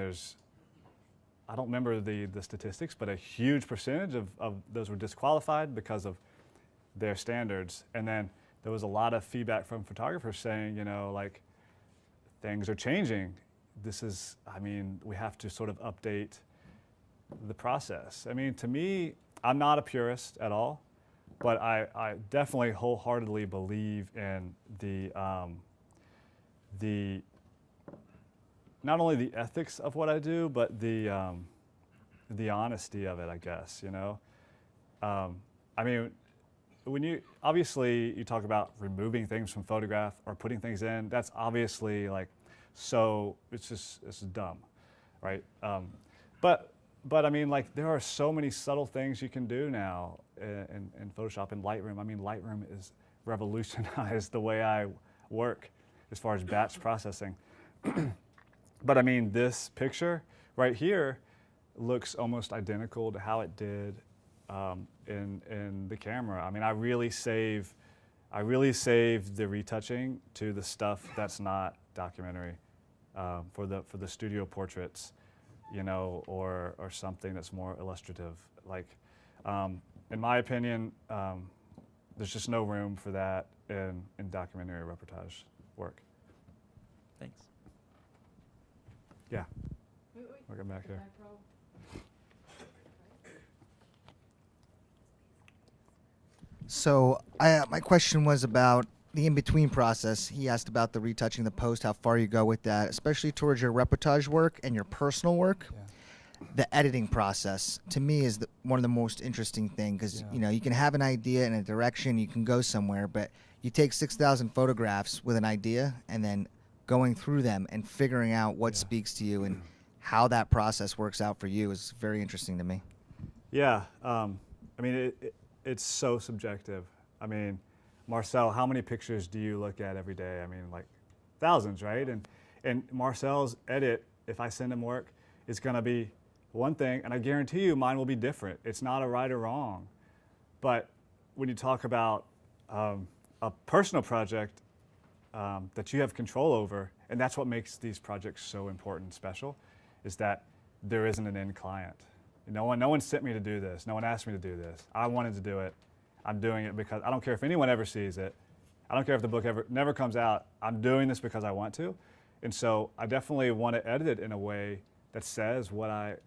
I don't remember the statistics, but a huge percentage of those were disqualified because of their standards. And then there was a lot of feedback from photographers saying, you know, like, things are changing. We have to sort of update the process. I mean, to me, I'm not a purist at all, but I definitely wholeheartedly believe in the not only the ethics of what I do, but the honesty of it, I guess, you know? I mean, when you talk about removing things from photograph or putting things in, that's obviously like, so it's dumb, right? But I mean, like, there are so many subtle things you can do now in Photoshop and Lightroom. I mean, Lightroom is revolutionized the way I work as far as batch processing. But I mean, this picture right here looks almost identical to how it did in the camera. I mean, I really save the retouching to the stuff that's not documentary, for the studio portraits, you know, or something that's more illustrative. Like, in my opinion, there's just no room for that in documentary reportage work. Thanks. Yeah. We'll come back here. So my question was about the in-between process. He asked about the retouching the post, how far you go with that, especially towards your reportage work and your personal work. Yeah. The editing process, to me, is one of the most interesting things because, Yeah. you know, you can have an idea and a direction, you can go somewhere, but you take 6,000 photographs with an idea and then going through them and figuring out what speaks to you and how that process works out for you is very interesting to me. Yeah. I mean, it's so subjective. I mean, Marcel, how many pictures do you look at every day? I mean, like thousands, right? And Marcel's edit, if I send him work, is going to be one thing, and I guarantee you mine will be different. It's not a right or wrong. But when you talk about a personal project that you have control over, and that's what makes these projects so important and special, is that there isn't an end client. No one sent me to do this. No one asked me to do this. I wanted to do it. I'm doing it because I don't care if anyone ever sees it. I don't care if the book never comes out. I'm doing this because I want to. And so I definitely want to edit it in a way that says what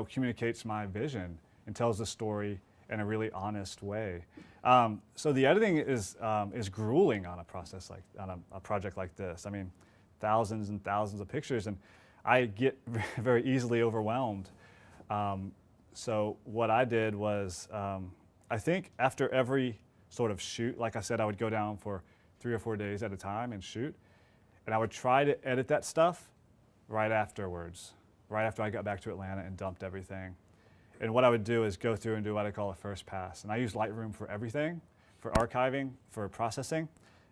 communicates my vision and tells the story in a really honest way. So the editing is grueling on a project like this. I mean, thousands and thousands of pictures, and I get very easily overwhelmed. So what I did was, I think after every sort of shoot, like I said, I would go down for 3 or 4 days at a time and shoot, and I would try to edit that stuff right afterwards, right after I got back to Atlanta and dumped everything. And what I would do is go through and do what I call a first pass. And I use Lightroom for everything, for archiving, for processing,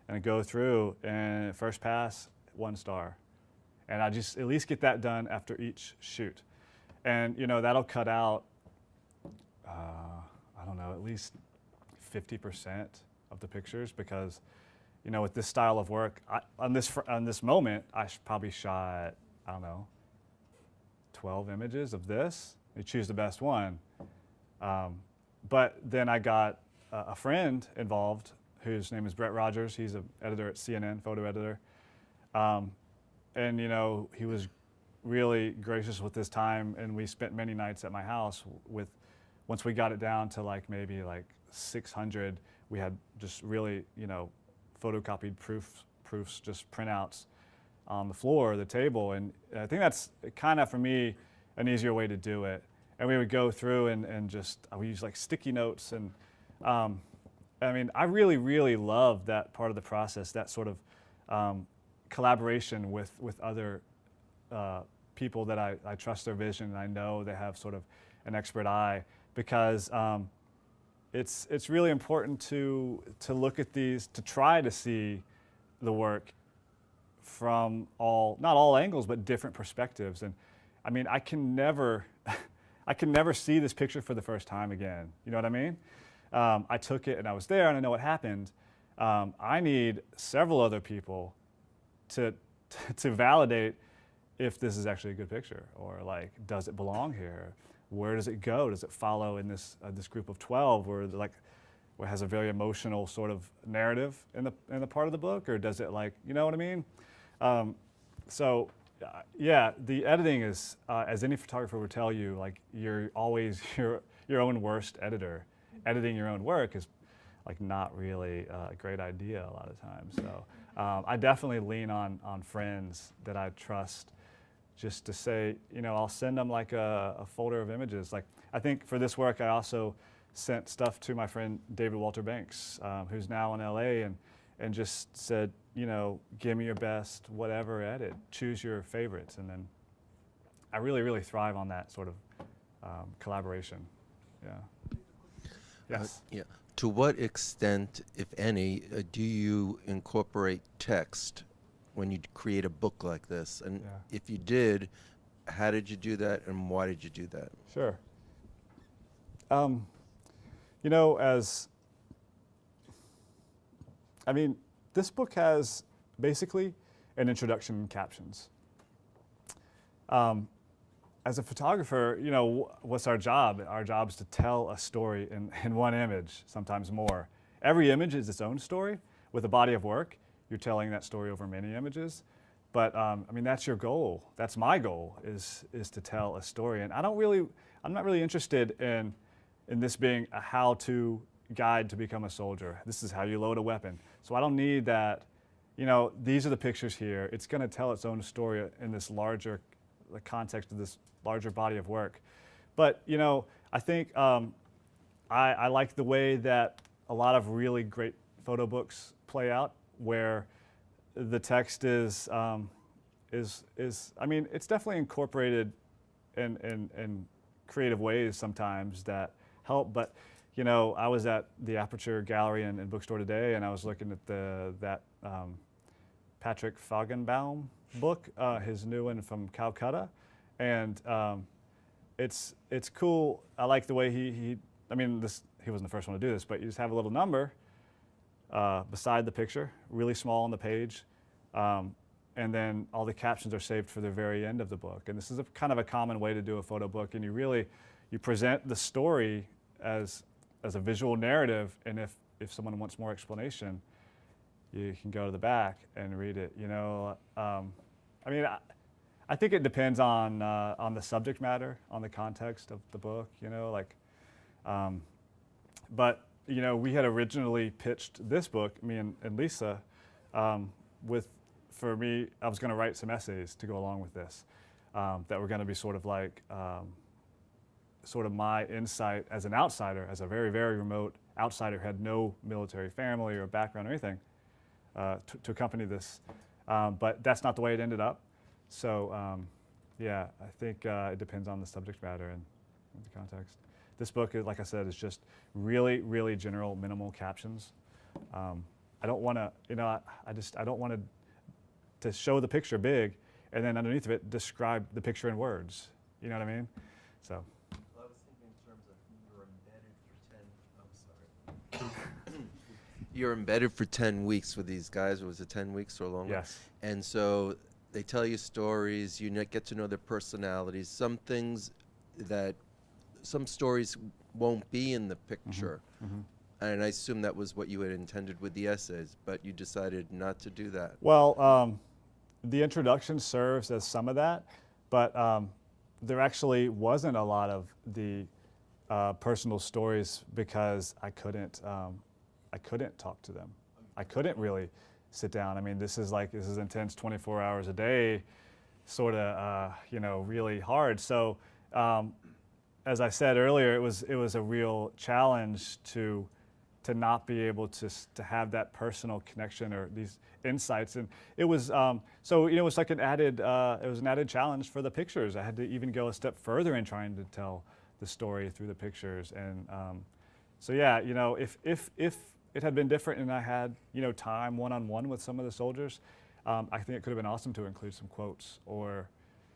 and I go through and first pass, 1 star. And I just at least get that done after each shoot. And that'll cut out, I don't know, at least 50% of the pictures, because with this style of work, on this moment, I probably shot, I don't know, 12 images of this. You choose the best one. But then I got a friend involved whose name is Brett Rogers. He's an editor at CNN, photo editor. And you know, he was really gracious with his time, and we spent many nights at my house with, once we got it down to like maybe like 600, we had just really, you know, photocopied proofs, just printouts on the floor, the table. And I think that's kind of, for me, an easier way to do it. And we would go through and just, we use like sticky notes. And I mean, I really, really love that part of the process, that sort of collaboration with other people that I trust their vision, and I know they have sort of an expert eye, because it's really important to look at these, to try to see the work from not all angles, but different perspectives. And I mean, I can never see this picture for the first time again. You know what I mean? I took it and I was there and I know what happened. I need several other people to validate if this is actually a good picture, or like, does it belong here? Where does it go? Does it follow in this group of 12, where it has a very emotional sort of narrative in the part of the book, or does it, like, you know what I mean? Yeah, the editing is, as any photographer would tell you, like, you're always your own worst editor. Editing your own work is like not really a great idea a lot of times. So I definitely lean on friends that I trust, just to say, you know, I'll send them like a folder of images. Like, I think for this work, I also sent stuff to my friend David Walter Banks, who's now in LA, and just said, you know, give me your best, whatever edit, choose your favorites. And then I really, really thrive on that sort of collaboration. Yeah. Yes. Yeah. To what extent, if any, do you incorporate text when you create a book like this? And if you did, how did you do that, and why did you do that? Sure. You know, I mean, this book has basically an introduction and captions. As a photographer, you know, what's our job? Our job is to tell a story in one image, sometimes more. Every image is its own story. With a body of work, you're telling that story over many images. But I mean, that's your goal. That's my goal, is to tell a story. And I'm not really interested in this being a how-to guide to become a soldier. This is how you load a weapon. So I don't need that. You know, these are the pictures here. It's going to tell its own story in this larger, the context of this larger body of work. But, you know, I think I like the way that a lot of really great photo books play out, where the text is I mean, it's definitely incorporated in creative ways sometimes that help. But, you know, I was at the Aperture Gallery and Bookstore today, and I was looking at that Patrick Feigenbaum book, his new one from Calcutta, and it's cool. I like the way he wasn't the first one to do this, but you just have a little number beside the picture, really small on the page, and then all the captions are saved for the very end of the book. And this is kind of a common way to do a photo book, and you present the story as a visual narrative, and if someone wants more explanation, you can go to the back and read it. You know, I mean, I think it depends on the subject matter, on the context of the book. You know, like, but you know, we had originally pitched this book, me and Lisa, for me, I was going to write some essays to go along with this, that were going to be sort of like, sort of my insight as an outsider, as a very, very remote outsider who had no military family or background or anything, to accompany this. But that's not the way it ended up. So yeah, I think it depends on the subject matter and the context. This book, like I said, is just really, really general, minimal captions. I don't want to, you know, I don't want to show the picture big, and then underneath of it, describe the picture in words. You know what I mean? So. Well, I was thinking in terms of you're embedded for 10 weeks with these guys. Was it 10 weeks or longer? Yes. And so they tell you stories, you get to know their personalities. Some things that, some stories won't be in the picture. And I assume that was what you had intended with the essays, but you decided not to do that. Well, the introduction serves as some of that, but there actually wasn't a lot of the personal stories because I couldn't talk to them. I couldn't really sit down. I mean, this is intense 24 hours a day, sort of, really hard. So, as I said earlier, it was a real challenge to not be able to have that personal connection or these insights, and it was it was like an added challenge for the pictures. I had to even go a step further in trying to tell the story through the pictures, and so yeah, if it had been different and I had time one-on-one with some of the soldiers, I think it could have been awesome to include some quotes or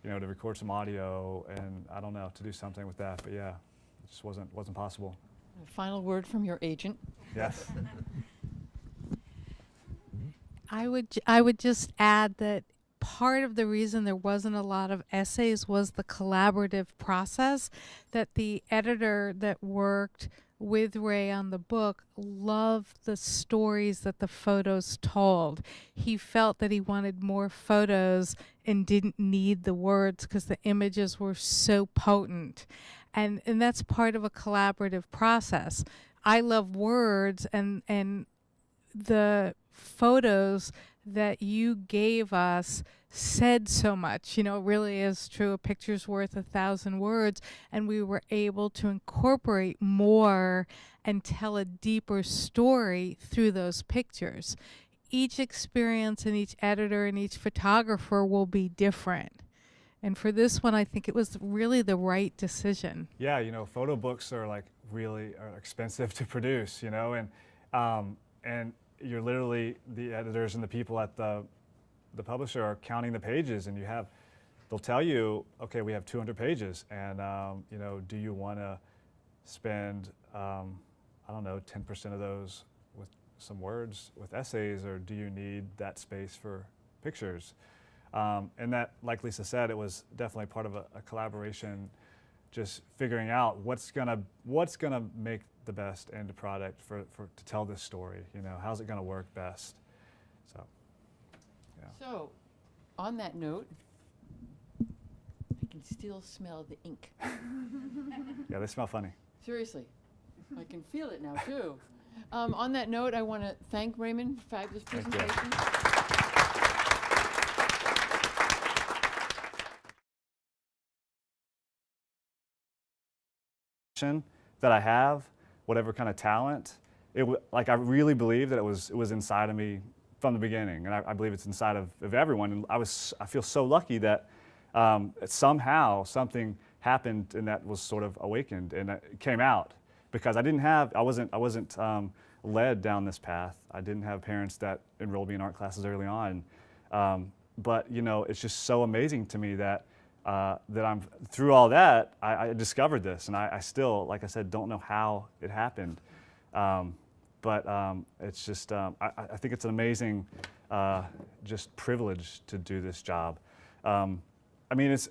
to record some audio, and I don't know, to do something with that, but yeah, it just wasn't possible. A final word from your agent. Yes. I would just add that part of the reason there wasn't a lot of essays was the collaborative process, that the editor that worked with Ray on the book loved the stories that the photos told. He felt that he wanted more photos and didn't need the words because the images were so potent. And that's part of a collaborative process. I love words, and the photos that you gave us said so much. It really is true. A picture's worth 1,000 words, and we were able to incorporate more and tell a deeper story through those pictures. Each experience and each editor and each photographer will be different. And for this one, I think it was really the right decision. Yeah, photo books are really expensive to produce, and you're literally, the editors and the people at the publisher are counting the pages, and they'll tell you, okay, we have 200 pages, and do you want to spend, 10% of those with some words, with essays, or do you need that space for pictures? And that, like Lisa said, it was definitely part of a collaboration, just figuring out what's gonna make the best end product to tell this story. How's it gonna work best? So, yeah. So, on that note, I can still smell the ink. Yeah, they smell funny. Seriously, I can feel it now too. On that note, I want to thank Raymond for fabulous presentation. That I have, whatever kind of talent, I really believe that it was inside of me from the beginning, and I believe it's inside of everyone. And I feel so lucky that somehow something happened and that was sort of awakened and it came out, because I wasn't led down this path. I didn't have parents that enrolled me in art classes early on, but it's just so amazing to me that I'm through all that, I discovered this, and I still, like I said, don't know how it happened. But it's just, I think it's an amazing just privilege to do this job. It's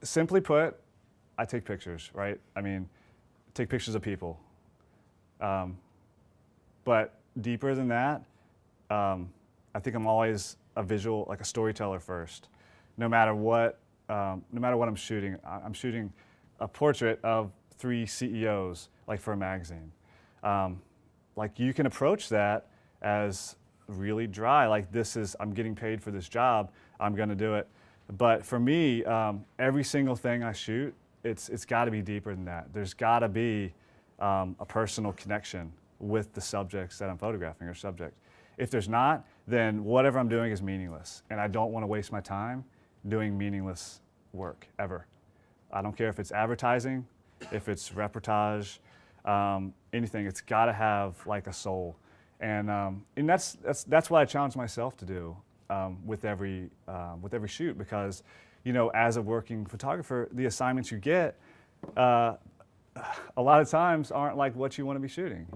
simply put, I take pictures, right? Take pictures of people. But deeper than that, I think I'm always a visual, like a storyteller first, no matter what I'm shooting. I'm shooting a portrait of 3 CEOs, for a magazine. You can approach that as really dry, I'm getting paid for this job, I'm gonna do it. But for me, every single thing I shoot, it's gotta be deeper than that. There's gotta be a personal connection with the subjects that I'm photographing or subject. If there's not, then whatever I'm doing is meaningless, and I don't wanna waste my time doing meaningless work, ever. I don't care if it's advertising, if it's reportage, anything. It's got to have a soul, and that's what I challenge myself to do with every shoot, because as a working photographer, the assignments you get a lot of times aren't what you want to be shooting,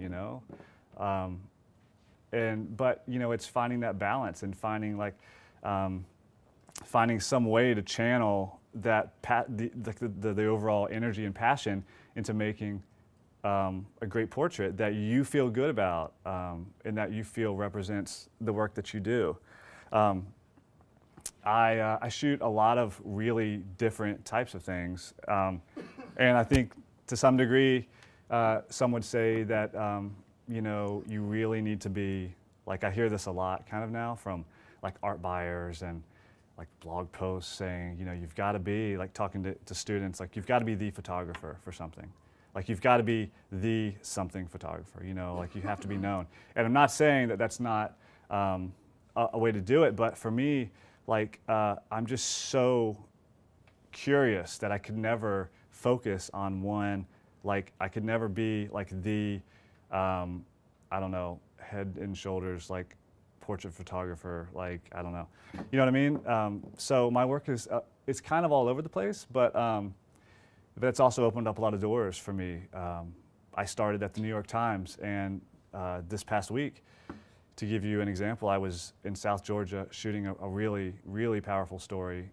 but it's finding that balance and finding finding some way to channel that the overall energy and passion into making a great portrait that you feel good about and that you feel represents the work that you do. I shoot a lot of really different types of things, and I think to some degree, some would say that you know, you really need to be, like, I hear this a lot kind of now from like art buyers and like blog posts saying, you know, you've got to be, like, talking to students, like, you've got to be the photographer for something. Like, you've got to be the something photographer, you know, like, you have to be known. And I'm not saying that that's not a way to do it, but for me, like, I'm just so curious that I could never focus on one, like, I could never be like the, I don't know, head and shoulders, like, portrait photographer, like, I don't know. You know what I mean? So my work is, it's kind of all over the place, but it's also opened up a lot of doors for me. I started at the New York Times, and this past week, to give you an example, I was in South Georgia shooting a really, really powerful story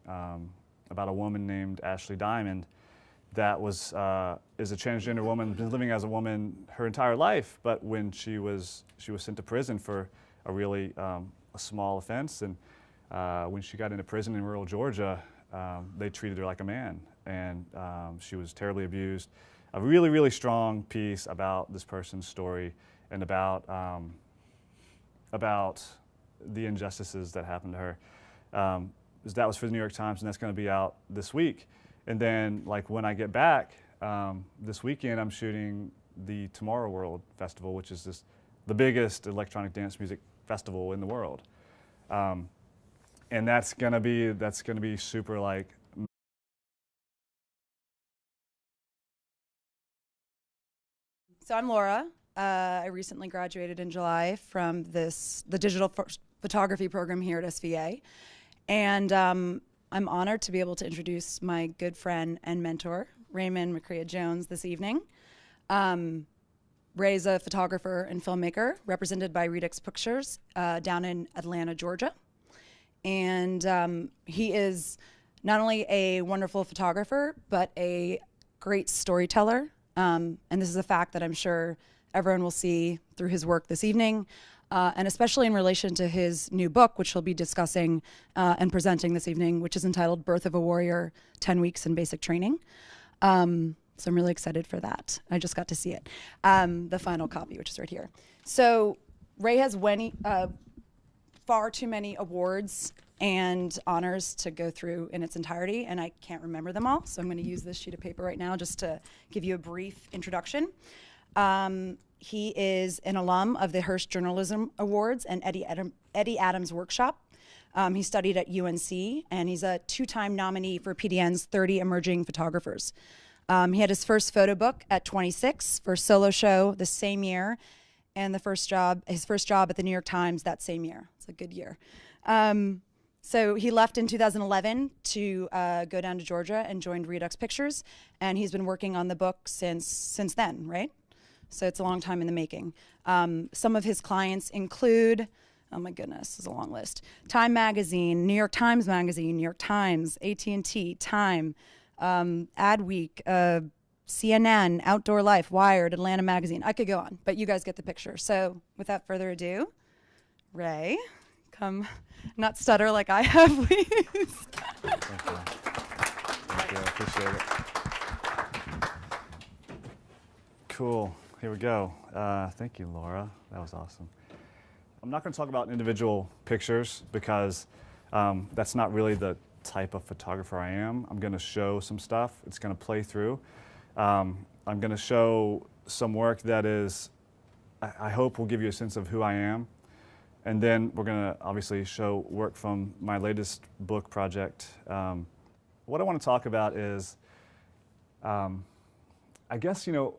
about a woman named Ashley Diamond that is a transgender woman, been living as a woman her entire life, but when she was sent to prison for a really a small offense, and when she got into prison in rural Georgia, they treated her like a man, and she was terribly abused. A really, really strong piece about this person's story and about the injustices that happened to her. That was for the New York Times, and that's going to be out this week. And then, like, when I get back this weekend, I'm shooting the Tomorrow World Festival, which is the biggest electronic dance music festival in the world, and that's gonna be super, like. So I'm Laura. I recently graduated in July from the digital photography program here at SVA, and I'm honored to be able to introduce my good friend and mentor, Raymond McCrea Jones, this evening. Ray's a photographer and filmmaker, represented by Redux Pictures down in Atlanta, Georgia. And he is not only a wonderful photographer, but a great storyteller. And this is a fact that I'm sure everyone will see through his work this evening, and especially in relation to his new book, which he'll be discussing and presenting this evening, which is entitled Birth of a Warrior, 10 Weeks in Basic Training. So I'm really excited for that. I just got to see it, the final copy, which is right here. So Ray has far too many awards and honors to go through in its entirety, and I can't remember them all, so I'm going to use this sheet of paper right now just to give you a brief introduction. He is an alum of the Hearst Journalism Awards and Eddie Adams Workshop. He studied at UNC, and he's a 2-time nominee for PDN's 30 Emerging Photographers. He had his first photo book at 26 for Solo Show the same year, and his first job at the New York Times that same year. It's a good year. So he left in 2011 to go down to Georgia and joined Redux Pictures, and he's been working on the book since then, right? So it's a long time in the making. Some of his clients include, oh my goodness, this is a long list. Time Magazine, New York Times Magazine, New York Times, AT&T, Time, Adweek, CNN, Outdoor Life, Wired, Atlanta Magazine. I could go on, but you guys get the picture. So without further ado, Ray, come, not stutter like I have, please. Thank you. Thank you. I appreciate it. Cool. Here we go. Thank you, Laura. That was awesome. I'm not going to talk about individual pictures because that's not really the type of photographer I am. I'm going to show some stuff. It's going to play through. I'm going to show some work that is, I hope will give you a sense of who I am. And then we're going to obviously show work from my latest book project. What I want to talk about is, I guess, you know,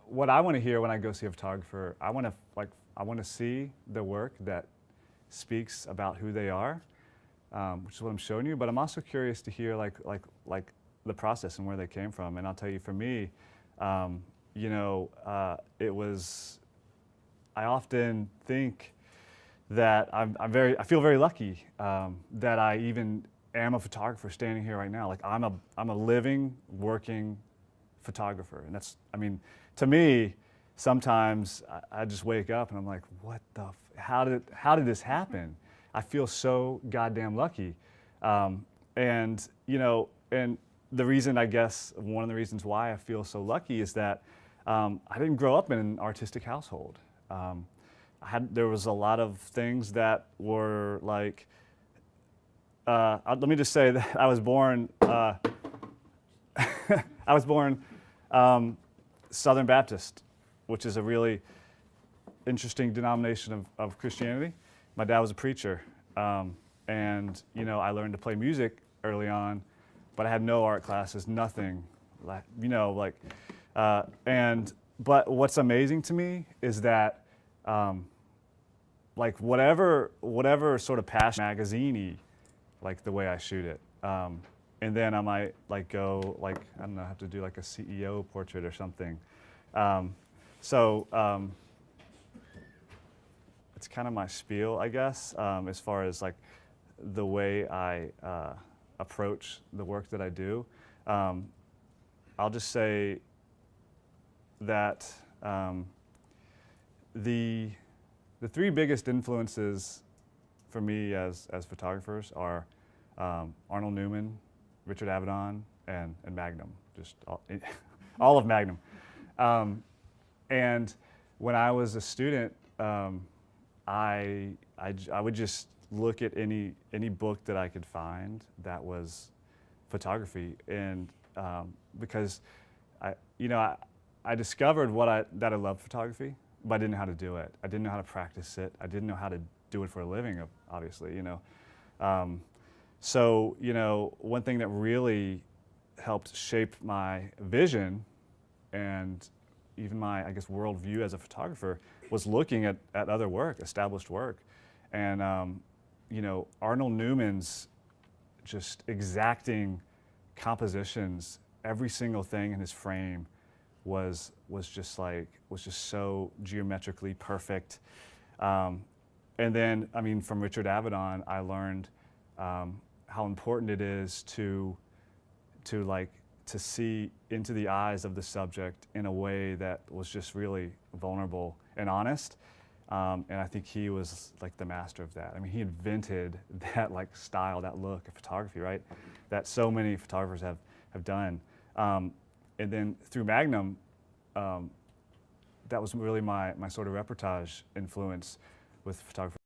what I want to hear when I go see a photographer, I want to see the work that speaks about who they are, which is what I'm showing you. But I'm also curious to hear like the process and where they came from. And I'll tell you, for me, you know, I often think that I feel very lucky that I even am a photographer standing here right now. Like I'm a living, working photographer, and that's, I mean, to me, sometimes I just wake up and I'm like, what the, how did this happen? I feel so goddamn lucky, and you know, and the reason, I guess, one of the reasons why I feel so lucky is that I didn't grow up in an artistic household. There was a lot of things that were like, let me just say that I was born, Southern Baptist, which is a really interesting denomination of Christianity. My dad was a preacher, and you know, I learned to play music early on, but I had no art classes, nothing, like, you know, like, but what's amazing to me is that, like whatever sort of passion, magazine-y, like the way I shoot it, and then I might like go like, I don't know, have to do like a CEO portrait or something. It's kind of my spiel, I guess, as far as like the way I approach the work that I do. I'll just say that the three biggest influences for me as photographers are Arnold Newman, Richard Avedon, and Magnum, just all of Magnum. And when I was a student, I would just look at any book that I could find that was photography, and because I discovered that I loved photography, but I didn't know how to do it. I didn't know how to practice it. I didn't know how to do it for a living, obviously, you know. So, you know, one thing that really helped shape my vision and even my, I guess, worldview as a photographer was looking at other work, established work. And, you know, Arnold Newman's just exacting compositions, every single thing in his frame was just so geometrically perfect. And then, I mean, from Richard Avedon, I learned how important it is to see into the eyes of the subject in a way that was just really vulnerable and honest. And I think he was like the master of that. I mean, he invented that like style, that look of photography, right? That so many photographers have done. And then through Magnum, that was really my sort of reportage influence with photography.